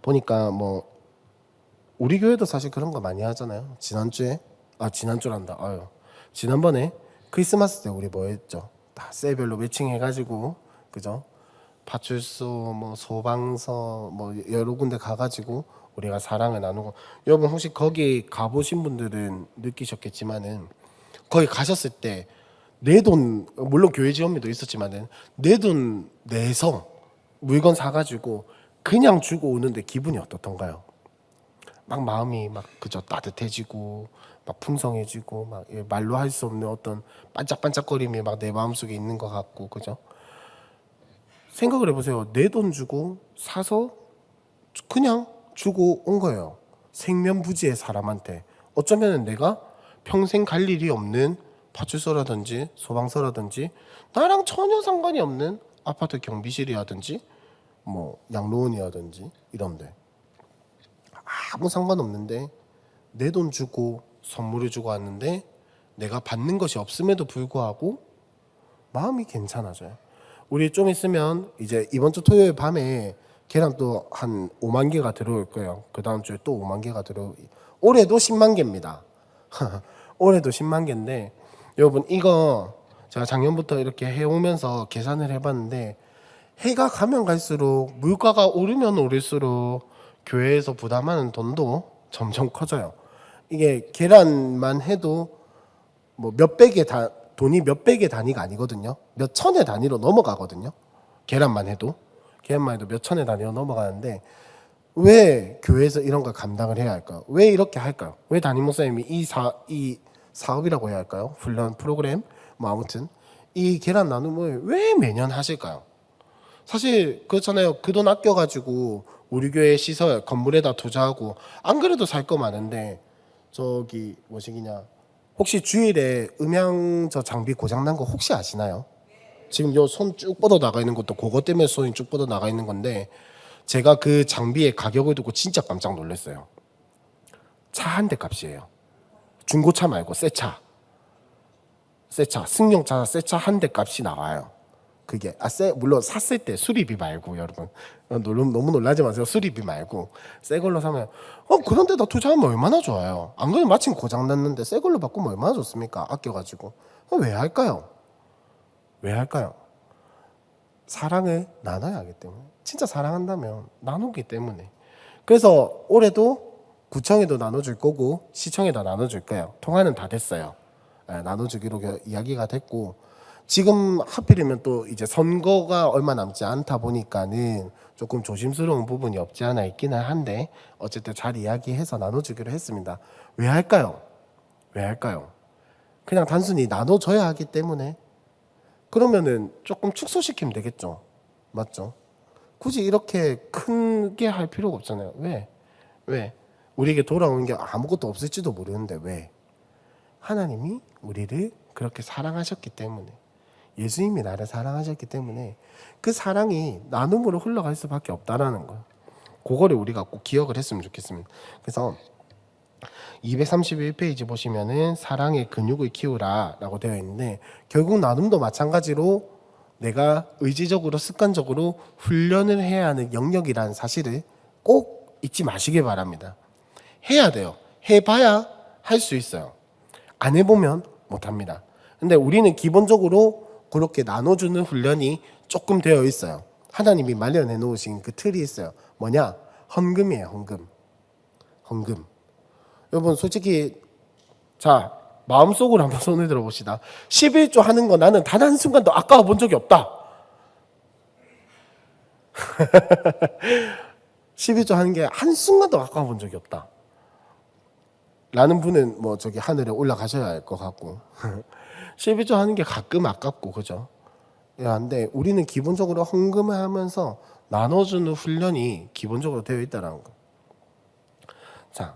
보니까 뭐 우리 교회도 사실 그런 거 많이 하잖아요. 지난주란다. 아유, 지난번에 크리스마스 때 우리 뭐 했죠? 다 셀별로 매칭해가지고, 그죠? 파출소, 뭐 소방서, 뭐 여러 군데 가가지고 우리가 사랑을 나누고. 여러분 혹시 거기 가보신 분들은 느끼셨겠지만은 거기 가셨을 때 내 돈, 물론 교회 지원비도 있었지만은 내 돈 내서 물건 사가지고 그냥 주고 오는데 기분이 어떻던가요? 막 마음이 막 그저 따뜻해지고 막 풍성해지고 막 말로 할 수 없는 어떤 반짝반짝거림이 막 내 마음속에 있는 것 같고, 그죠? 생각을 해보세요. 내 돈 주고 사서 그냥 주고 온 거예요. 생면부지의 사람한테. 어쩌면 내가 평생 갈 일이 없는 파출소라든지 소방서라든지 나랑 전혀 상관이 없는 아파트 경비실이라든지 뭐 양로원이라든지 이런데 아무 상관없는데 내 돈 주고 선물을 주고 왔는데 내가 받는 것이 없음에도 불구하고 마음이 괜찮아져요. 우리 좀 있으면 이제 이번 주 토요일 밤에 계란 또 한 5만 개가 들어올 거예요. 그 다음 주에 또 5만 개가 올해도 10만 개입니다. 올해도 10만 개인데 여러분 이거 제가 작년부터 이렇게 해오면서 계산을 해봤는데 해가 가면 갈수록 물가가 오르면 오를수록 교회에서 부담하는 돈도 점점 커져요. 이게 계란만 해도 뭐 돈이 몇백의 단위가 아니거든요. 몇 천의 단위로 넘어가거든요. 계란만 해도 몇 천의 단위로 넘어가는데 왜 교회에서 이런 걸 감당을 해야 할까요? 왜 이렇게 할까요? 왜 담임 목사님이 이 사업이라고 해야 할까요? 훈련 프로그램 뭐 아무튼 이 계란 나눔을 왜 매년 하실까요? 사실 그렇잖아요. 그 돈 아껴가지고 우리 교회 시설 건물에다 투자하고 안 그래도 살 거 많은데 저기 뭐시기냐 혹시 주일에 음향 저 장비 고장 난 거 혹시 아시나요? 지금 요 손 쭉 뻗어 나가 있는 것도 그거 때문에 손이 쭉 뻗어 나가 있는 건데 제가 그 장비의 가격을 듣고 진짜 깜짝 놀랐어요. 차 한 대 값이에요. 중고차 말고 새 차, 승용차 새 차 한 대 값이 나와요. 그게 물론 샀을 때 수리비 말고 여러분 너무 놀라지 마세요. 수리비 말고 새 걸로 사면 그런데다 투자하면 얼마나 좋아요. 안 그러면 마침 고장 났는데 새 걸로 바꾸면 얼마나 좋습니까? 아껴가지고. 왜 할까요? 왜 할까요? 사랑을 나눠야 하기 때문에. 진짜 사랑한다면 나누기 때문에. 그래서 올해도 구청에도 나눠줄 거고 시청에도 나눠줄 거예요. 통화는 다 됐어요. 나눠주기로 이야기가 됐고 지금 하필이면 또 이제 선거가 얼마 남지 않다 보니까는 조금 조심스러운 부분이 없지 않아 있기는 한데 어쨌든 잘 이야기해서 나눠주기로 했습니다. 왜 할까요? 왜 할까요? 그냥 단순히 나눠줘야 하기 때문에. 그러면은 조금 축소시키면 되겠죠. 맞죠? 굳이 이렇게 크게 할 필요가 없잖아요. 왜? 왜? 우리에게 돌아오는 게 아무것도 없을지도 모르는데 왜? 하나님이 우리를 그렇게 사랑하셨기 때문에, 예수님이 나를 사랑하셨기 때문에 그 사랑이 나눔으로 흘러갈 수밖에 없다라는 거. 그거를 우리가 꼭 기억을 했으면 좋겠습니다. 그래서 231페이지 보시면은 사랑의 근육을 키우라라고 되어 있는데 결국 나눔도 마찬가지로 내가 의지적으로 습관적으로 훈련을 해야 하는 영역이라는 사실을 꼭 잊지 마시길 바랍니다. 해야 돼요. 해봐야 할 수 있어요. 안 해보면 못합니다. 근데 우리는 기본적으로 그렇게 나눠주는 훈련이 조금 되어 있어요. 하나님이 마련해 놓으신 그 틀이 있어요. 뭐냐? 헌금이에요. 헌금. 여러분 솔직히 자 마음속으로 한번 손을 들어봅시다. 11조 하는 거 나는 단 한순간도 아까워 본 적이 없다. 11조 하는 게 한순간도 아까워 본 적이 없다. 라는 분은 뭐 저기 하늘에 올라가셔야 할 것 같고 11조 하는 게 가끔 아깝고 그죠? 야, 근데 우리는 기본적으로 헌금을 하면서 나눠주는 훈련이 기본적으로 되어 있다라는 거. 자,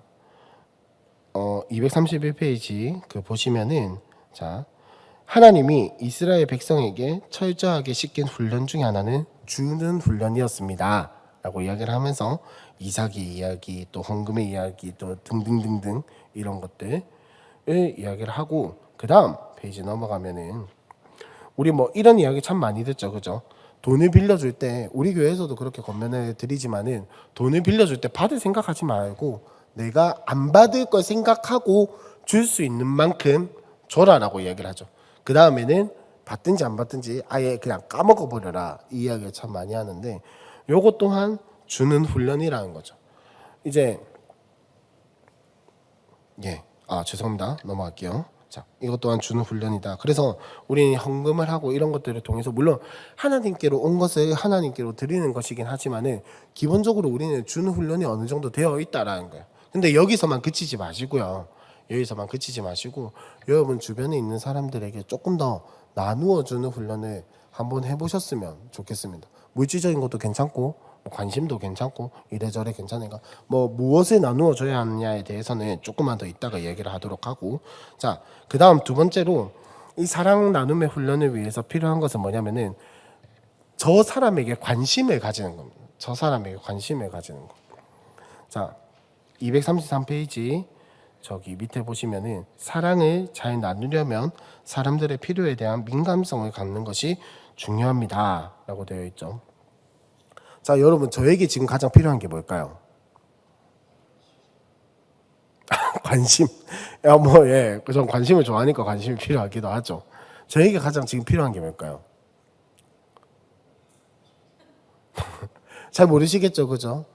231페이지 그 보시면은 자 하나님이 이스라엘 백성에게 철저하게 시킨 훈련 중에 하나는 주는 훈련이었습니다. 라고 이야기를 하면서 이삭의 이야기 또 헌금의 이야기 또 등등등등 이런 것들을 이야기를 하고 그 다음 페이지 넘어가면은 우리 뭐 이런 이야기 참 많이 듣죠, 그죠? 돈을 빌려줄 때 우리 교회에서도 그렇게 권면을 드리지만은 돈을 빌려줄 때 받을 생각하지 말고 내가 안 받을 걸 생각하고 줄 수 있는 만큼 줘라라고 이야기를 하죠. 그 다음에는 받든지 안 받든지 아예 그냥 까먹어 버려라 이 이야기를 참 많이 하는데 요것 또한 주는 훈련이라는 거죠. 이제 죄송합니다. 넘어갈게요. 자, 이것 또한 주는 훈련이다. 그래서 우리는 헌금을 하고 이런 것들을 통해서 물론 하나님께로 온 것을 하나님께로 드리는 것이긴 하지만은 기본적으로 우리는 주는 훈련이 어느 정도 되어 있다라는 거예요. 근데 여기서만 그치지 마시고요. 여기서만 그치지 마시고 여러분 주변에 있는 사람들에게 조금 더 나누어 주는 훈련을 한번 해보셨으면 좋겠습니다. 물질적인 것도 괜찮고 관심도 괜찮고 이래저래 괜찮으니까 뭐 무엇을 나누어 줘야 하느냐에 대해서는 조금만 더 이따가 얘기를 하도록 하고 자, 그 다음 두 번째로 이 사랑 나눔의 훈련을 위해서 필요한 것은 뭐냐면은 저 사람에게 관심을 가지는 겁니다. 저 사람에게 관심을 가지는 거. 자, 233페이지 저기 밑에 보시면은 사랑을 잘 나누려면 사람들의 필요에 대한 민감성을 갖는 것이 중요합니다 라고 되어 있죠. 자, 여러분 저에게 지금 가장 필요한 게 뭘까요? 관심. 전 관심을 좋아하니까 관심이 필요하기도 하죠. 저에게 가장 지금 필요한 게 뭘까요? 잘 모르시겠죠, 그죠?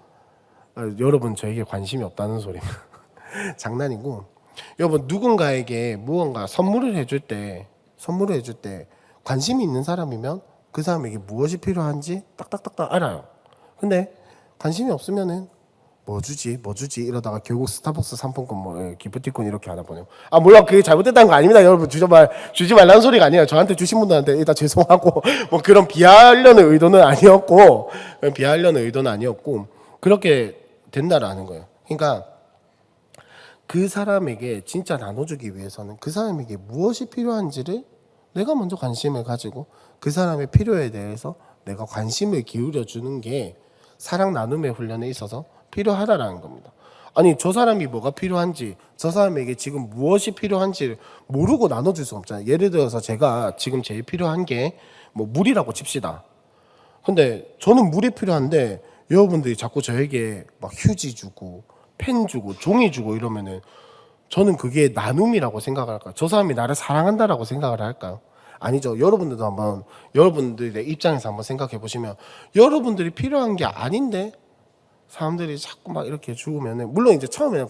여러분 저에게 관심이 없다는 소리는 장난이고, 여러분 누군가에게 무언가 선물을 해줄 때 관심이 있는 사람이면 그 사람에게 무엇이 필요한지 딱딱딱딱 알아요. 근데 관심이 없으면은 뭐 주지 이러다가 결국 스타벅스 상품권 기프티콘 이렇게 하나 보내고 물론 그게 잘못됐다는 거 아닙니다. 여러분 주지 말라는 소리가 아니에요. 저한테 주신 분들한테 일단 죄송하고 뭐 그런 비하하려는 의도는 아니었고 그렇게 된다라는 거예요. 그러니까 그 사람에게 진짜 나눠주기 위해서는 그 사람에게 무엇이 필요한지를 내가 먼저 관심을 가지고 그 사람의 필요에 대해서 내가 관심을 기울여 주는 게 사랑 나눔의 훈련에 있어서 필요하다라는 겁니다. 아니 저 사람이 뭐가 필요한지 저 사람에게 지금 무엇이 필요한지 모르고 나눠줄 수 없잖아요. 예를 들어서 제가 지금 제일 필요한 게 뭐 물이라고 칩시다. 근데 저는 물이 필요한데 여러분들이 자꾸 저에게 막 휴지 주고 펜 주고 종이 주고 이러면은 저는 그게 나눔이라고 생각을 할까요? 저 사람이 나를 사랑한다라고 생각을 할까요? 아니죠. 여러분들도 한번 여러분들의 입장에서 한번 생각해 보시면 여러분들이 필요한 게 아닌데 사람들이 자꾸 막 이렇게 죽으면은 물론 이제 처음에는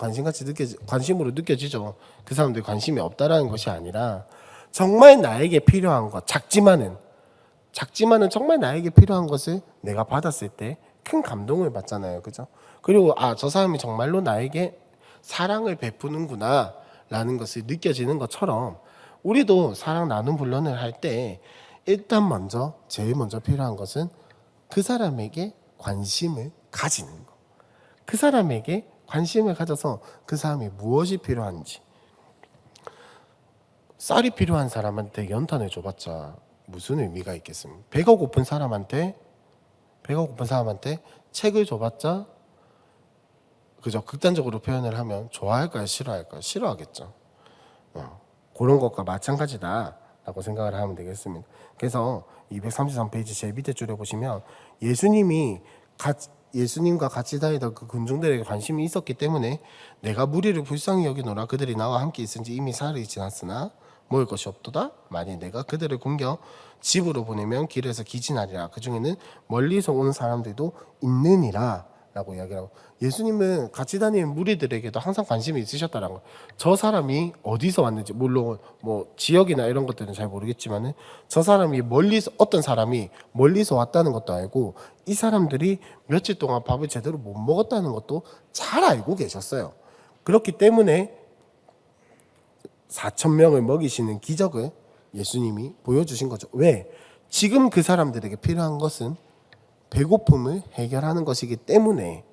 관심으로 느껴지죠. 그 사람들이 관심이 없다라는 것이 아니라 정말 나에게 필요한 것 작지만은 정말 나에게 필요한 것을 내가 받았을 때 큰 감동을 받잖아요. 그죠? 그리고 저 사람이 정말로 나에게 사랑을 베푸는구나 라는 것을 느껴지는 것처럼 우리도 사랑 나눔 훈련을 할 때 일단 제일 먼저 필요한 것은 그 사람에게 관심을 가지는 거. 그 사람에게 관심을 가져서 그 사람이 무엇이 필요한지. 쌀이 필요한 사람한테 연탄을 줘봤자 무슨 의미가 있겠습니까? 배가 고픈 사람한테 책을 줘봤자 그죠? 극단적으로 표현을 하면 좋아할까요? 싫어할까요? 싫어하겠죠. 그런 것과 마찬가지다라고 생각을 하면 되겠습니다. 그래서 233페이지 제일 밑에 줄에 보시면 예수님과 같이 다니던 그 군중들에게 관심이 있었기 때문에 내가 무리를 불쌍히 여기노라 그들이 나와 함께 있은지 이미 사흘이 지났으나 먹을 것이 없도다. 만일 내가 그들을 굶겨 집으로 보내면 길에서 기진하리라. 그 중에는 멀리서 오는 사람들도 있느니라 라고 이야기하고 예수님은 같이 다니는 무리들에게도 항상 관심이 있으셨다는 거예요. 저 사람이 어디서 왔는지 물론 뭐 지역이나 이런 것들은 잘 모르겠지만은 저 사람이 어떤 사람이 멀리서 왔다는 것도 알고 이 사람들이 며칠 동안 밥을 제대로 못 먹었다는 것도 잘 알고 계셨어요. 그렇기 때문에 4,000명을 먹이시는 기적을 예수님이 보여주신 거죠. 왜? 지금 그 사람들에게 필요한 것은 배고픔을 해결하는 것이기 때문에.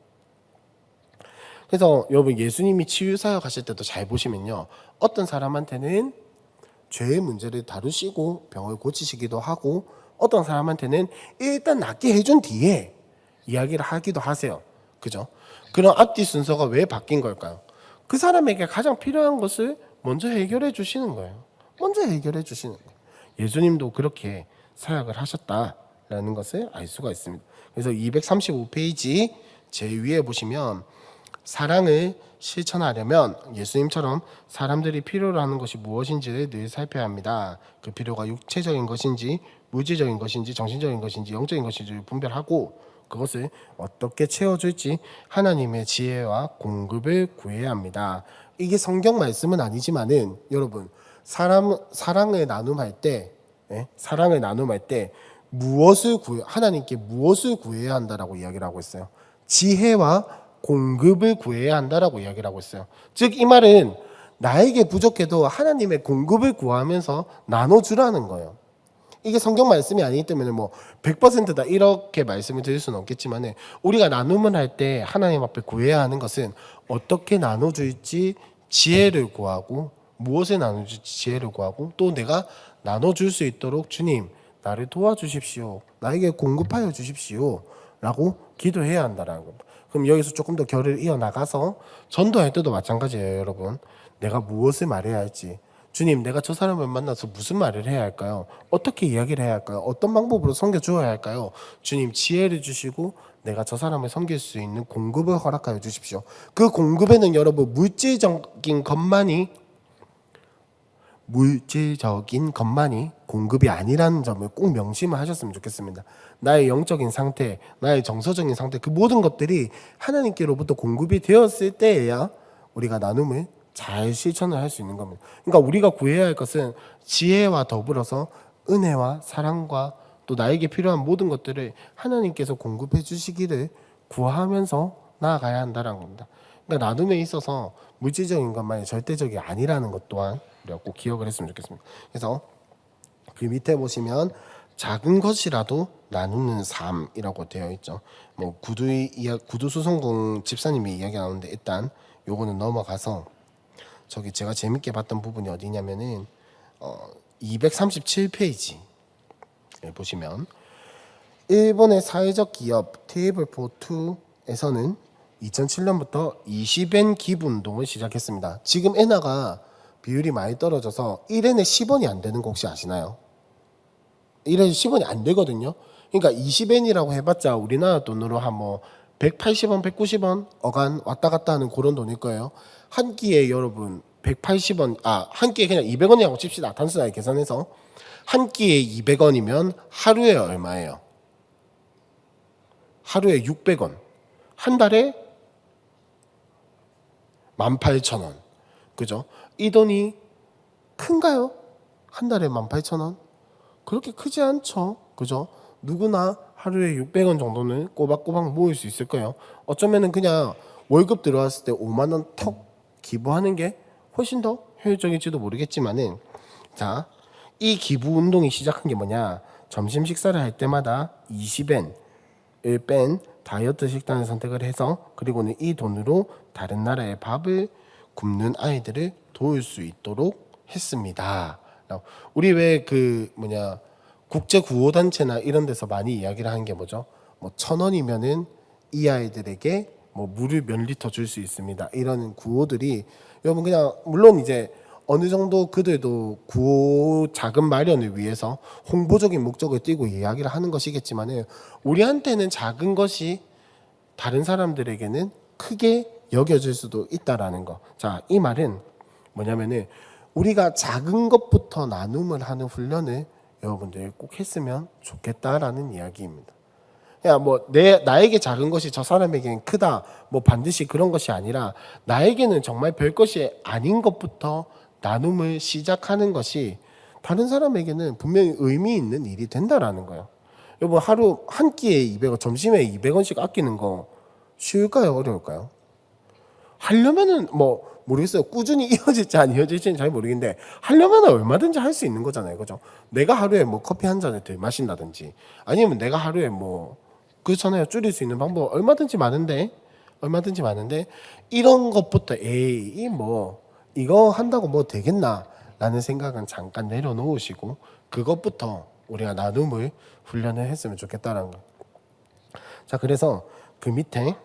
그래서 여러분, 예수님이 치유사역 하실 때도 잘 보시면요, 어떤 사람한테는 죄의 문제를 다루시고 병을 고치시기도 하고, 어떤 사람한테는 일단 낫게 해준 뒤에 이야기를 하기도 하세요. 그죠? 그런 앞뒤 순서가 왜 바뀐 걸까요? 그 사람에게 가장 필요한 것을 먼저 해결해 주시는 거예요. 먼저 해결해 주시는 거예요. 예수님도 그렇게 사역을 하셨다라는 것을 알 수가 있습니다. 그래서 235페이지 제 위에 보시면, 사랑을 실천하려면 예수님처럼 사람들이 필요로 하는 것이 무엇인지를 늘 살펴야 합니다. 그 필요가 육체적인 것인지 물질적인 것인지 정신적인 것인지 영적인 것인지를 분별하고, 그것을 어떻게 채워줄지 하나님의 지혜와 공급을 구해야 합니다. 이게 성경 말씀은 아니지만은 여러분, 사랑을 나눔할 때, 사랑을 나눔할 때 하나님께 무엇을 구해야 한다라고 이야기를 하고 있어요. 지혜와 공급을 구해야 한다라고 이야기를 하고 있어요. 즉, 이 말은 나에게 부족해도 하나님의 공급을 구하면서 나눠주라는 거예요. 이게 성경 말씀이 아니기 때문에 뭐 100%다 이렇게 말씀을 드릴 수는 없겠지만, 우리가 나눔을 할 때 하나님 앞에 구해야 하는 것은 어떻게 나눠줄지 지혜를 구하고, 무엇을 나눠줄지 지혜를 구하고, 또 내가 나눠줄 수 있도록 주님 나를 도와주십시오, 나에게 공급하여 주십시오 라고 기도해야 한다는 겁니다. 그럼 여기서 조금 더 결을 이어나가서 전도할 때도 마찬가지예요. 여러분, 내가 무엇을 말해야 할지, 주님, 내가 저 사람을 만나서 무슨 말을 해야 할까요? 어떻게 이야기를 해야 할까요? 어떤 방법으로 섬겨주어야 할까요? 주님, 지혜를 주시고 내가 저 사람을 섬길 수 있는 공급을 허락하여 주십시오. 그 공급에는 여러분, 물질적인 것만이 공급이 아니라는 점을 꼭 명심을 하셨으면 좋겠습니다. 나의 영적인 상태, 나의 정서적인 상태, 그 모든 것들이 하나님께로부터 공급이 되었을 때에야 우리가 나눔을 잘 실천을 할 수 있는 겁니다. 그러니까 우리가 구해야 할 것은 지혜와 더불어서 은혜와 사랑과 또 나에게 필요한 모든 것들을 하나님께서 공급해 주시기를 구하면서 나아가야 한다는 겁니다. 그러니까 나눔에 있어서 물질적인 것만이 절대적이 아니라는 것 또한 우리가 꼭 기억을 했으면 좋겠습니다. 그래서 그 밑에 보시면 작은 것이라도 나누는 삶이라고 되어 있죠. 뭐 구두수성공 집사님이 이야기 나오는데, 일단 요거는 넘어가서 저기 제가 재밌게 봤던 부분이 어디냐면은 237페이지 보시면, 일본의 사회적 기업 테이블 포2에서는 2007년부터 20엔 기부 운동을 시작했습니다. 지금 엔화가 비율이 많이 떨어져서 1엔에 10원이 안 되는 거 혹시 아시나요? 1엔에 10원이 안 되거든요. 그러니까 20엔이라고 해봤자 우리나라 돈으로 한 뭐 180원, 190원 어간 왔다 갔다 하는 그런 돈일 거예요. 한 끼에 여러분 180원, 한 끼에 그냥 200원이라고 칩시다. 단순하게 계산해서 한 끼에 200원이면 하루에 얼마예요? 하루에 600원. 한 달에 18,000원. 그죠? 이 돈이 큰가요? 한 달에 18,000원? 그렇게 크지 않죠. 그죠? 누구나 하루에 600원 정도는 꼬박꼬박 모을 수 있을 거예요. 어쩌면은 그냥 월급 들어왔을 때 5만 원 턱 기부하는 게 훨씬 더 효율적일지도 모르겠지만은, 자, 이 기부 운동이 시작한 게 뭐냐? 점심 식사를 할 때마다 20엔을 뺀 다이어트 식단을 선택을 해서, 그리고는 이 돈으로 다른 나라의 밥을 굶는 아이들을 도울 수 있도록 했습니다. 우리 왜 국제 구호 단체나 이런 데서 많이 이야기를 하는 게 뭐죠? 뭐 1,000원이면은 이 아이들에게 뭐 물을 몇 리터 줄 수 있습니다. 이런 구호들이 여러분, 그냥 물론 이제 어느 정도 그들도 구호 자금 마련을 위해서 홍보적인 목적을 띠고 이야기를 하는 것이겠지만은, 우리한테는 작은 것이 다른 사람들에게는 크게 여겨질 수도 있다라는 거. 자, 이 말은 뭐냐면은 우리가 작은 것부터 나눔을 하는 훈련을 여러분들 꼭 했으면 좋겠다라는 이야기입니다. 그냥 나에게 작은 것이 저 사람에게는 크다, 뭐 반드시 그런 것이 아니라 나에게는 정말 별 것이 아닌 것부터 나눔을 시작하는 것이 다른 사람에게는 분명히 의미 있는 일이 된다라는 거예요. 여러분, 하루 한 끼에 200원, 점심에 200원씩 아끼는 거 쉬울까요? 어려울까요? 하려면은 뭐 모르겠어요. 꾸준히 이어질지 안 이어질지는 잘 모르겠는데 하려면 얼마든지 할 수 있는 거잖아요. 그죠? 내가 하루에 뭐 커피 한 잔을 더 마신다든지 아니면 내가 하루에 뭐 그렇잖아요. 줄일 수 있는 방법 얼마든지 많은데 이런 것부터 에이 뭐 이거 한다고 뭐 되겠나 라는 생각은 잠깐 내려놓으시고 그것부터 우리가 나눔을 훈련을 했으면 좋겠다라는 거. 자, 그래서 그 밑에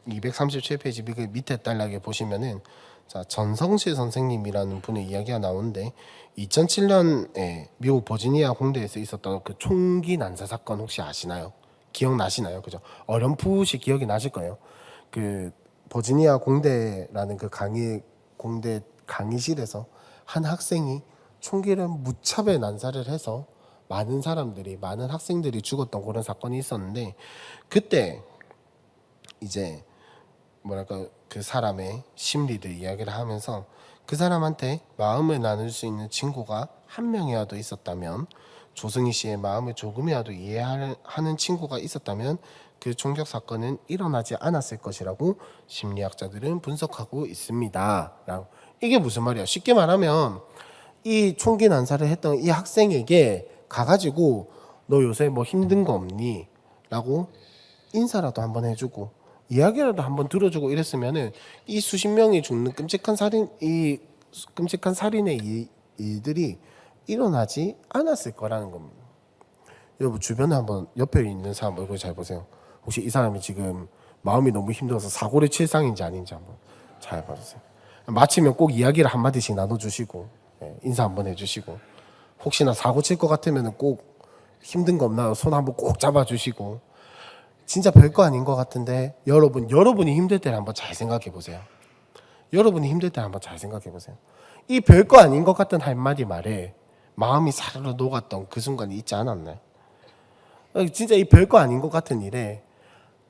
237페이지 그 밑에 단락에 보시면은 자, 전성실 선생님이라는 분의 이야기가 나오는데 2007년에 미국 버지니아 공대에서 있었던 그 총기 난사 사건 혹시 아시나요? 기억나시나요? 그죠? 어렴풋이 기억이 나실 거예요. 그 버지니아 공대라는 그 공대 강의실에서 한 학생이 총기를 무차별 난사를 해서 많은 학생들이 죽었던 그런 사건이 있었는데 그때 이제 뭐랄까 그 사람의 심리들 이야기를 하면서 그 사람한테 마음을 나눌 수 있는 친구가 한 명이라도 있었다면 조승희 씨의 마음을 조금이라도 이해하는 친구가 있었다면 그 총격 사건은 일어나지 않았을 것이라고 심리학자들은 분석하고 있습니다. 이게 무슨 말이야? 쉽게 말하면 이 총기 난사를 했던 이 학생에게 가가지고 너 요새 뭐 힘든 거 없니? 라고 인사라도 한번 해주고 이야기라도 한번 들어주고 이랬으면은 이 수십 명이 죽는 끔찍한 살인의 일들이 일어나지 않았을 거라는 겁니다. 여러분 주변에 한번 옆에 있는 사람 얼굴 잘 보세요. 혹시 이 사람이 지금 마음이 너무 힘들어서 사고를 칠 상인지 아닌지 한번 잘 봐주세요. 마치면 꼭 이야기를 한마디씩 나눠주시고 인사 한번 해주시고 혹시나 사고 칠 것 같으면 꼭 힘든 거 없나요? 손 한번 꼭 잡아주시고 진짜 별거 아닌 것 같은데 여러분이 힘들 때를 한번 잘 생각해 보세요. 이 별거 아닌 것 같은 한마디 말에 마음이 사르르 녹았던 그 순간이 있지 않았나요? 진짜 이 별거 아닌 것 같은 일에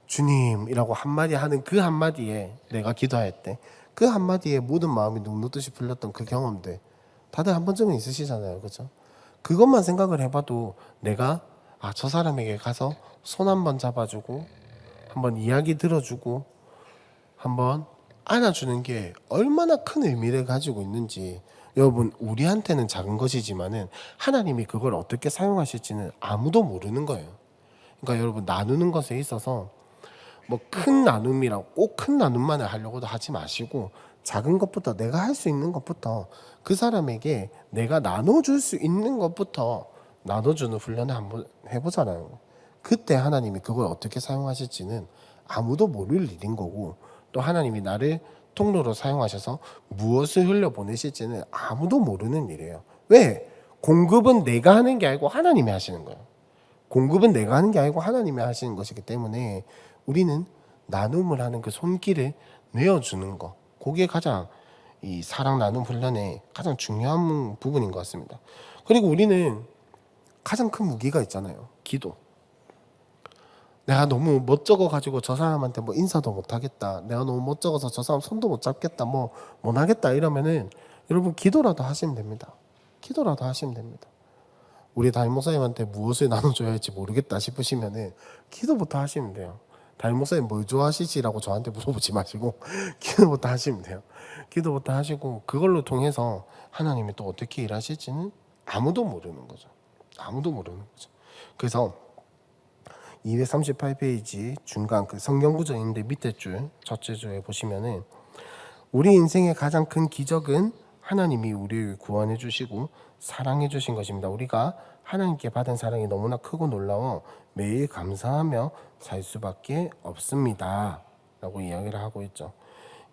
주님이라고 한마디 하는 그 한마디에 내가 기도할 때 그 한마디에 모든 마음이 눈놓듯이 풀렸던 그 경험들 다들 한 번쯤은 있으시잖아요. 그죠? 그것만 생각을 해봐도 내가 저 사람에게 가서 손 한번 잡아주고 한번 이야기 들어주고 한번 안아주는 게 얼마나 큰 의미를 가지고 있는지 여러분 우리한테는 작은 것이지만은 하나님이 그걸 어떻게 사용하실지는 아무도 모르는 거예요. 그러니까 여러분 나누는 것에 있어서 뭐 큰 나눔이랑 꼭 큰 나눔만을 하려고도 하지 마시고 작은 것부터 내가 할 수 있는 것부터 그 사람에게 내가 나눠줄 수 있는 것부터 나눠주는 훈련을 한번 해보잖아요. 그때 하나님이 그걸 어떻게 사용하실지는 아무도 모를 일인 거고 또 하나님이 나를 통로로 사용하셔서 무엇을 흘려보내실지는 아무도 모르는 일이에요. 왜? 공급은 내가 하는 게 아니고 하나님이 하시는 거예요. 공급은 내가 하는 게 아니고 하나님이 하시는 것이기 때문에 우리는 나눔을 하는 그 손길을 내어주는 거 그게 가장 이 사랑 나눔 훈련의 가장 중요한 부분인 것 같습니다. 그리고 우리는 가장 큰 무기가 있잖아요. 기도. 내가 너무 멋쩍어가지고 저 사람한테 뭐 인사도 못하겠다. 내가 너무 멋쩍어서 저 사람 손도 못 잡겠다. 뭐 못하겠다 이러면은 여러분 기도라도 하시면 됩니다. 우리 담임 목사님한테 무엇을 나눠줘야 할지 모르겠다 싶으시면은 기도부터 하시면 돼요. 담임 목사님 뭘 좋아하시지라고 저한테 물어보지 마시고 기도부터 하시면 돼요. 기도부터 하시고 그걸로 통해서 하나님이 또 어떻게 일하실지는 아무도 모르는 거죠. 그래서 238페이지 중간 그 성경 구절인데 밑에 줄 첫째 줄에 보시면은 우리 인생의 가장 큰 기적은 하나님이 우리를 구원해 주시고 사랑해 주신 것입니다. 우리가 하나님께 받은 사랑이 너무나 크고 놀라워 매일 감사하며 살 수밖에 없습니다. 라고 이야기를 하고 있죠.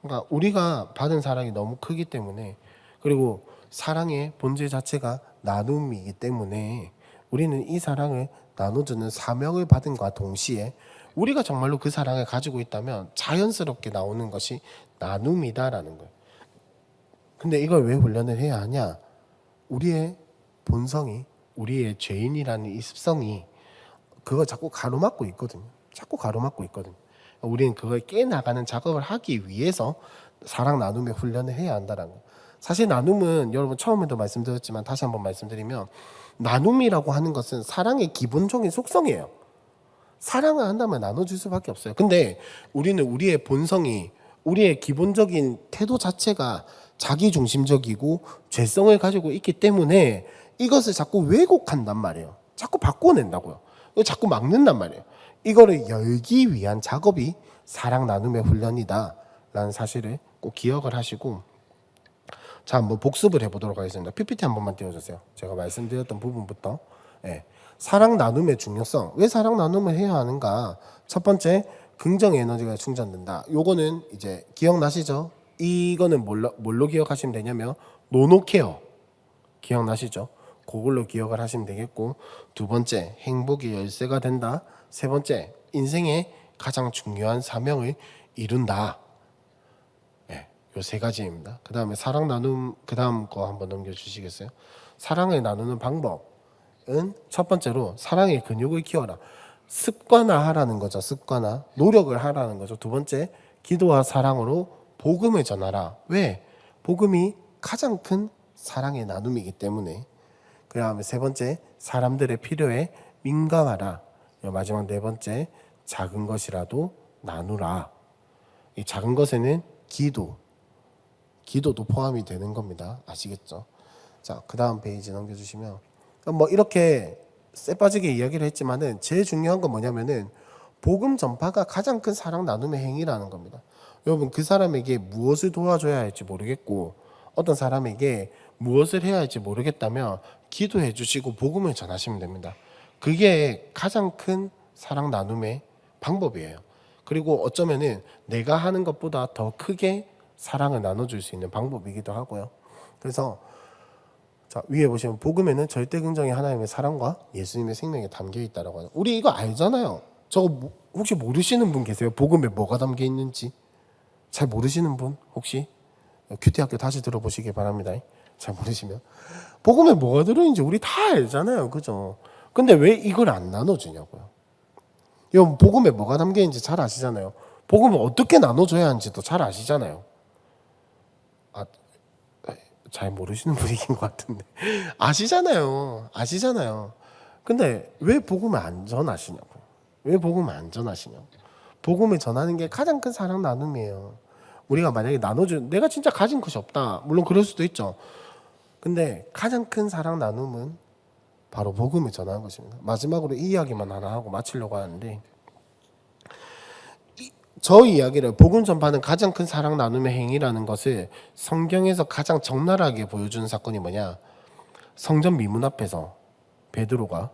그러니까 우리가 받은 사랑이 너무 크기 때문에 그리고 사랑의 본질 자체가 나눔이기 때문에 우리는 이 사랑을 나눠주는 사명을 받은과 동시에 우리가 정말로 그 사랑을 가지고 있다면 자연스럽게 나오는 것이 나눔이다라는 거예요. 근데 이걸 왜 훈련을 해야 하냐? 우리의 본성이 우리의 죄인이라는 이 습성이 그걸 자꾸 가로막고 있거든요. 우리는 그걸 깨나가는 작업을 하기 위해서 사랑 나눔의 훈련을 해야 한다는 거예요. 사실 나눔은 여러분 처음에도 말씀드렸지만 다시 한번 말씀드리면 나눔이라고 하는 것은 사랑의 기본적인 속성이에요. 사랑을 한다면 나눠줄 수밖에 없어요. 근데 우리는 우리의 본성이 우리의 기본적인 태도 자체가 자기중심적이고 죄성을 가지고 있기 때문에 이것을 자꾸 왜곡한단 말이에요. 자꾸 바꿔낸다고요. 자꾸 막는단 말이에요. 이거를 열기 위한 작업이 사랑 나눔의 훈련이다 라는 사실을 꼭 기억을 하시고, 자, 한번 복습을 해보도록 하겠습니다. PPT 한 번만 띄워주세요. 제가 말씀드렸던 부분부터. 예. 사랑 나눔의 중요성. 왜 사랑 나눔을 해야 하는가? 첫 번째, 긍정 에너지가 충전된다. 요거는 이제 기억나시죠? 이거는 뭘로 기억하시면 되냐면 노노케어. 기억나시죠? 그걸로 기억을 하시면 되겠고, 두 번째, 행복의 열쇠가 된다. 세 번째, 인생의 가장 중요한 사명을 이룬다. 예, 요 세 가지입니다. 그 다음에 사랑 나눔, 그 다음 거 한번 넘겨주시겠어요? 사랑을 나누는 방법은 첫 번째로 사랑의 근육을 키워라. 습관화하라는 거죠. 습관화. 노력을 하라는 거죠. 두 번째, 기도와 사랑으로 복음을 전하라. 왜? 복음이 가장 큰 사랑의 나눔이기 때문에. 그 다음에 세 번째, 사람들의 필요에 민감하라. 마지막 네 번째, 작은 것이라도 나누라. 이 작은 것에는 기도도 포함이 되는 겁니다. 아시겠죠? 자, 그 다음 페이지 넘겨주시면, 뭐 이렇게 쎄빠지게 이야기를 했지만은 제일 중요한 건 뭐냐면은 복음 전파가 가장 큰 사랑 나눔의 행위라는 겁니다. 여러분, 그 사람에게 무엇을 도와줘야 할지 모르겠고 어떤 사람에게 무엇을 해야 할지 모르겠다면 기도해 주시고 복음을 전하시면 됩니다. 그게 가장 큰 사랑 나눔의 방법이에요. 그리고 어쩌면은 내가 하는 것보다 더 크게 사랑을 나눠줄 수 있는 방법이기도 하고요. 그래서 자, 위에 보시면 복음에는 절대 긍정의 하나님의 사랑과 예수님의 생명이 담겨 있다라고 하죠. 우리 이거 알잖아요. 저거 혹시 모르시는 분 계세요? 복음에 뭐가 담겨 있는지 잘 모르시는 분 혹시 큐티 학교 다시 들어보시기 바랍니다. 잘 모르시면 복음에 뭐가 들어있는지 우리 다 알잖아요, 그죠? 근데 왜 이걸 안 나눠주냐고요. 여러분, 복음에 뭐가 담겨 있는지 잘 아시잖아요. 복음을 어떻게 나눠줘야 하는지도 잘 아시잖아요. 잘 모르시는 분위기인 것 같은데 아시잖아요. 근데 왜 복음을 안 전하시냐고. 왜 복음을 안 전하시냐고. 복음을 전하는 게 가장 큰 사랑 나눔이에요. 우리가 만약에 내가 진짜 가진 것이 없다, 물론 그럴 수도 있죠. 근데 가장 큰 사랑 나눔은 바로 복음을 전하는 것입니다. 마지막으로 이 이야기만 하나 하고 마치려고 하는데, 저 이야기를 복음 전파는 가장 큰 사랑 나눔의 행위라는 것을 성경에서 가장 적나라하게 보여주는 사건이 뭐냐? 성전 미문 앞에서 베드로가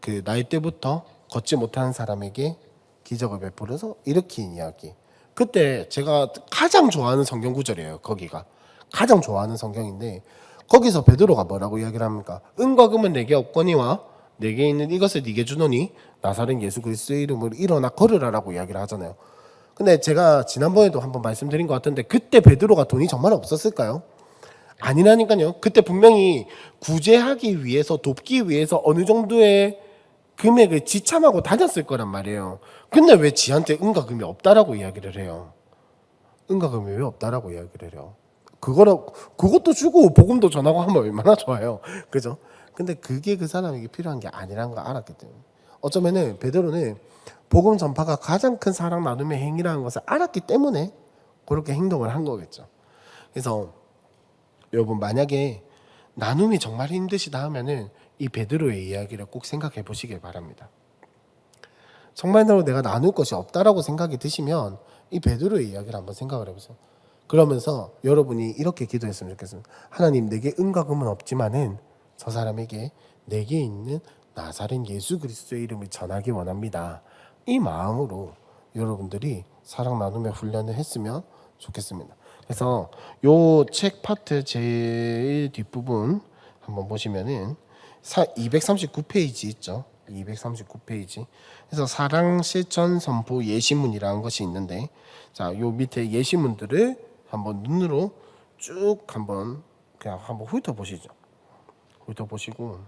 그 나이 때부터 걷지 못하는 사람에게 기적을 베풀어서 일으킨 이야기. 그때 제가 가장 좋아하는 성경 구절이에요. 거기가 가장 좋아하는 성경인데, 거기서 베드로가 뭐라고 이야기를 합니까? 은과 금은 내게 없거니와 내게 있는 이것을 네게 주노니 나사렛 예수 그리스도의 이름으로 일어나 걸으라라고 이야기를 하잖아요. 근데 제가 지난번에도 한번 말씀드린 것 같은데, 그때 베드로가 돈이 정말 없었을까요? 아니라니까요. 그때 분명히 구제하기 위해서, 돕기 위해서 어느 정도의 금액을 지참하고 다녔을 거란 말이에요. 근데 왜 지한테 은과 금이 없다라고 이야기를 해요? 은과 금이 왜 없다라고 이야기를 해요? 그것도 주고 복음도 전하고 하면 얼마나 좋아요, 그죠? 근데 그게 그 사람에게 필요한 게 아니라는 걸 알았기 때문에, 어쩌면은 베드로는 복음 전파가 가장 큰 사랑 나눔의 행위라는 것을 알았기 때문에 그렇게 행동을 한 거겠죠. 그래서 여러분, 만약에 나눔이 정말 힘드시다 하면은 이 베드로의 이야기를 꼭 생각해 보시길 바랍니다. 정말로 내가 나눌 것이 없다라고 생각이 드시면 이 베드로의 이야기를 한번 생각을 해보세요. 그러면서 여러분이 이렇게 기도했으면 좋겠습니다. 하나님, 내게 은과 금은 없지만은 저 사람에게 내게 있는 나사렛 예수 그리스도의 이름을 전하기 원합니다. 이 마음으로 여러분들이 사랑 나눔의 훈련을 했으면 좋겠습니다. 그래서 요 책 파트 제일 뒷부분 한번 보시면은 239페이지 있죠. 239페이지. 그래서 사랑 실천 선포 예시문이라는 것이 있는데, 자, 요 밑에 예시문들을 한번 눈으로 쭉 한번 그냥 한번 훑어보시죠. 훑어보시면,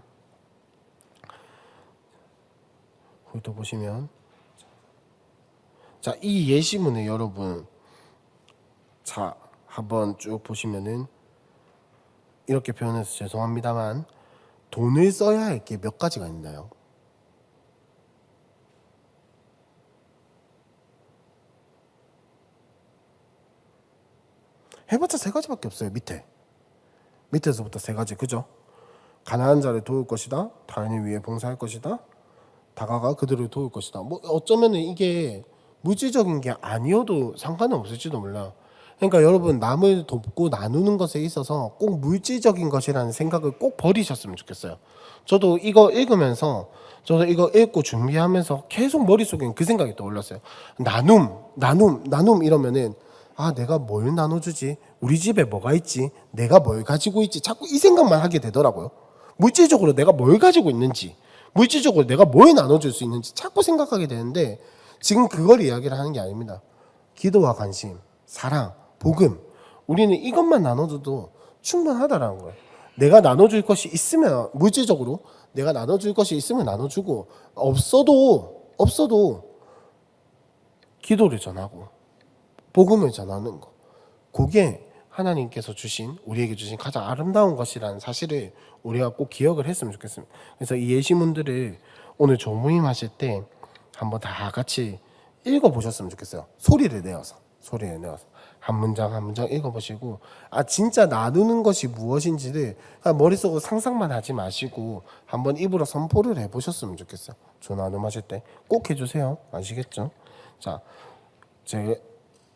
자, 이 예시문을 여러분, 자, 한번 쭉 보시면은 이렇게 표현해서 죄송합니다만 돈을 써야 할 게 몇 가지가 있나요? 해봤자 세 가지밖에 없어요. 밑에서부터 세 가지. 그죠? 가난한 자를 도울 것이다. 타인을 위해 봉사할 것이다. 다가가 그들을 도울 것이다. 뭐 어쩌면은 이게 물질적인 게 아니어도 상관은 없을지도 몰라. 그러니까 여러분 남을 돕고 나누는 것에 있어서 꼭 물질적인 것이라는 생각을 꼭 버리셨으면 좋겠어요. 저도 이거 읽고 준비하면서 계속 머릿속에 그 생각이 떠올랐어요. 나눔 이러면은 아 내가 뭘 나눠주지? 우리 집에 뭐가 있지? 내가 뭘 가지고 있지? 자꾸 이 생각만 하게 되더라고요. 물질적으로 내가 뭘 가지고 있는지, 물질적으로 내가 뭘 나눠줄 수 있는지 자꾸 생각하게 되는데 지금 그걸 이야기를 하는 게 아닙니다. 기도와 관심, 사랑, 복음, 우리는 이것만 나눠줘도 충분하다라는 거예요. 내가 나눠줄 것이 있으면 물질적으로 내가 나눠줄 것이 있으면 나눠주고 없어도 기도를 전하고 복음을 전하는 거, 그게 하나님께서 우리에게 주신 가장 아름다운 것이라는 사실을 우리가 꼭 기억을 했으면 좋겠습니다. 그래서 이 예시문들을 오늘 조모임 하실 때 한번 다 같이 읽어보셨으면 좋겠어요. 소리를 내어서 한 문장 한 문장 읽어보시고 진짜 나누는 것이 무엇인지를 머릿속으로 상상만 하지 마시고 한번 입으로 선포를 해보셨으면 좋겠어요. 조 나눔하실 때 꼭 해주세요. 아시겠죠? 자,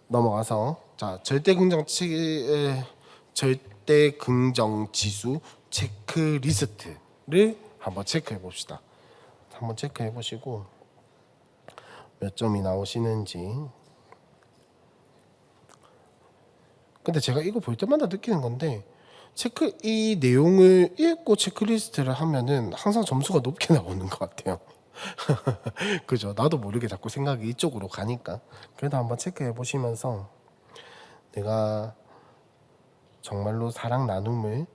넘어가서 절대 긍정 지수 체크리스트를 한번 체크해 봅시다. 한번 체크해 보시고 몇 점이 나오시는지. 근데 제가 이거 볼 때마다 느끼는 건데 이 내용을 읽고 체크리스트를 하면은 항상 점수가 높게 나오는 것 같아요. 그죠? 나도 모르게 자꾸 생각이 이쪽으로 가니까. 그래도 한번 체크해 보시면서 내가 정말로 사랑 나눔을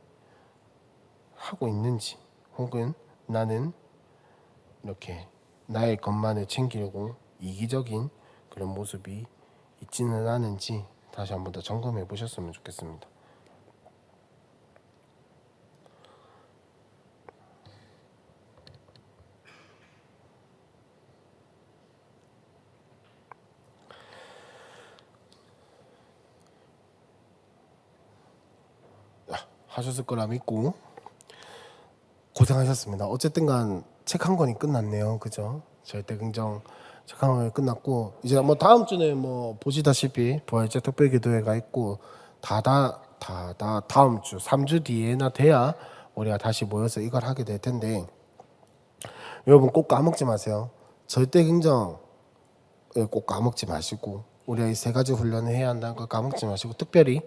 하고 있는지, 혹은 나는 이렇게 나의 것만을 챙기려고 이기적인 그런 모습이 있지는 않은지 다시 한번 더 점검해 보셨으면 좋겠습니다. 하셨을 거라 믿고 고생하셨습니다. 어쨌든간 책 한 권이 끝났네요. 그죠? 절대 긍정 책 한 권이 끝났고 이제 뭐 다음 주는 뭐 보시다시피 부활절 특별기도회가 있고 다음 주 3주 뒤에나 돼야 우리가 다시 모여서 이걸 하게 될 텐데 여러분 꼭 까먹지 마세요. 절대 긍정을 꼭 까먹지 마시고 우리가 이 세 가지 훈련을 해야 한다는 걸 까먹지 마시고 특별히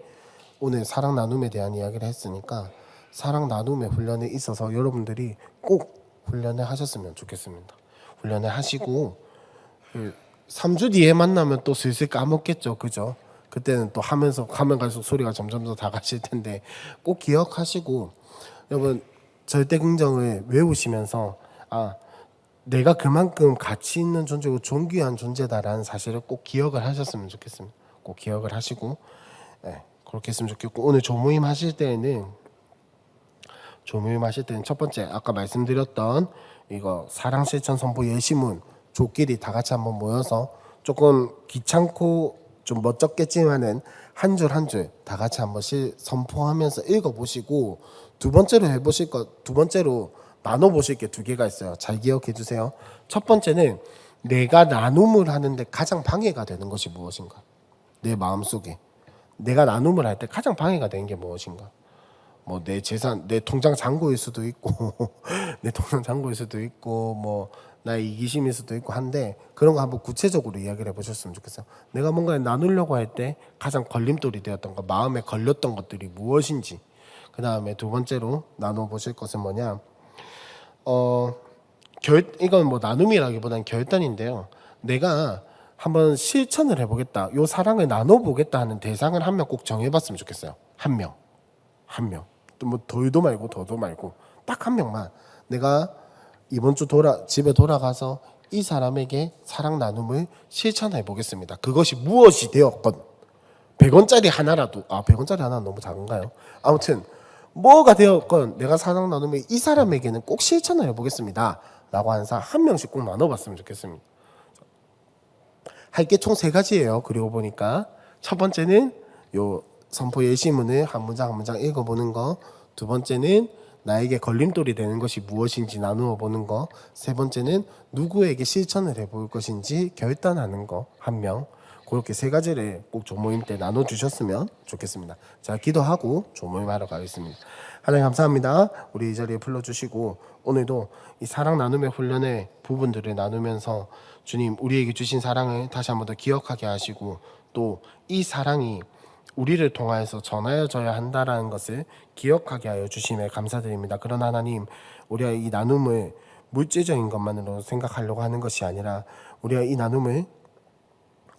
오늘 사랑 나눔에 대한 이야기를 했으니까 사랑 나눔의 훈련에 있어서 여러분들이 꼭 훈련을 하셨으면 좋겠습니다. 훈련을 하시고 3주 뒤에 만나면 또 슬슬 까먹겠죠. 그죠? 그때는 또 가면 갈수록 소리가 점점 더 다가실 텐데 꼭 기억하시고 여러분 절대 긍정을 외우시면서 내가 그만큼 가치 있는 존재고 존귀한 존재다라는 사실을 꼭 기억을 하셨으면 좋겠습니다. 꼭 기억을 하시고 그렇게 했으면 좋겠고 오늘 조모임 하실 때는 첫 번째 아까 말씀드렸던 이거 사랑 실천 선포 예시문 조끼리 다 같이 한번 모여서 조금 귀찮고 좀 멋쩍겠지만은 한 줄 한 줄 다 같이 한 번씩 선포하면서 읽어보시고 두 번째로 나눠보실 게 두 개가 있어요. 잘 기억해 주세요. 첫 번째는 내가 나눔을 하는데 가장 방해가 되는 것이 무엇인가? 내 마음속에 내가 나눔을 할 때 가장 방해가 되는 게 무엇인가? 뭐 내 재산, 내 통장 잔고일 수도 있고 뭐 나의 이기심일 수도 있고 한데 그런 거 한번 구체적으로 이야기를 해보셨으면 좋겠어요. 내가 뭔가를 나누려고 할 때 가장 걸림돌이 되었던 거, 마음에 걸렸던 것들이 무엇인지. 그 다음에 두 번째로 나눠보실 것은 뭐냐? 이건 뭐 나눔이라기보다는 결단인데요. 내가 한번 실천을 해보겠다. 요 사랑을 나눠보겠다 하는 대상을 한 명 꼭 정해봤으면 좋겠어요. 한 명. 또 뭐 덜도 말고 더도 말고 딱 한 명만 내가 이번 주 집에 돌아가서 이 사람에게 사랑 나눔을 실천해 보겠습니다. 그것이 무엇이 되었건 100원짜리 하나라도 100원짜리 하나는 너무 작은가요? 아무튼 뭐가 되었건 내가 사랑 나눔을 이 사람에게는 꼭 실천을 해보겠습니다. 라고 하는 사람 한 명씩 꼭 나눠봤으면 좋겠습니다. 할 게 총 3가지예요. 그리고 보니까 첫 번째는 요 선포 예시문을 한 문장 한 문장 읽어보는 거. 두 번째는 나에게 걸림돌이 되는 것이 무엇인지 나누어 보는 거. 세 번째는 누구에게 실천을 해볼 것인지 결단하는 거. 한 명. 그렇게 세 가지를 꼭 조모임 때 나눠주셨으면 좋겠습니다. 자, 기도하고 조모임 하러 가겠습니다. 하나님 감사합니다. 우리 이 자리에 불러주시고 오늘도 이 사랑 나눔의 훈련의 부분들을 나누면서 주님 우리에게 주신 사랑을 다시 한번 더 기억하게 하시고 또 이 사랑이 우리를 통하여서 전하여져야 한다라는 것을 기억하게 하여 주심에 감사드립니다. 그러나 하나님, 우리가 이 나눔을 물질적인 것만으로 생각하려고 하는 것이 아니라 우리가 이 나눔을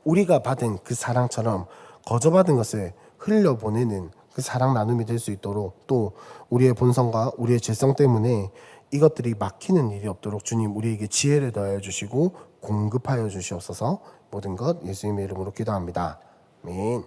우리가 받은 그 사랑처럼 거저받은 것을 흘려보내는 그 사랑 나눔이 될 수 있도록 또 우리의 본성과 우리의 죄성 때문에 이것들이 막히는 일이 없도록 주님 우리에게 지혜를 더하여 주시고 공급하여 주시옵소서. 모든 것 예수님의 이름으로 기도합니다. 아멘.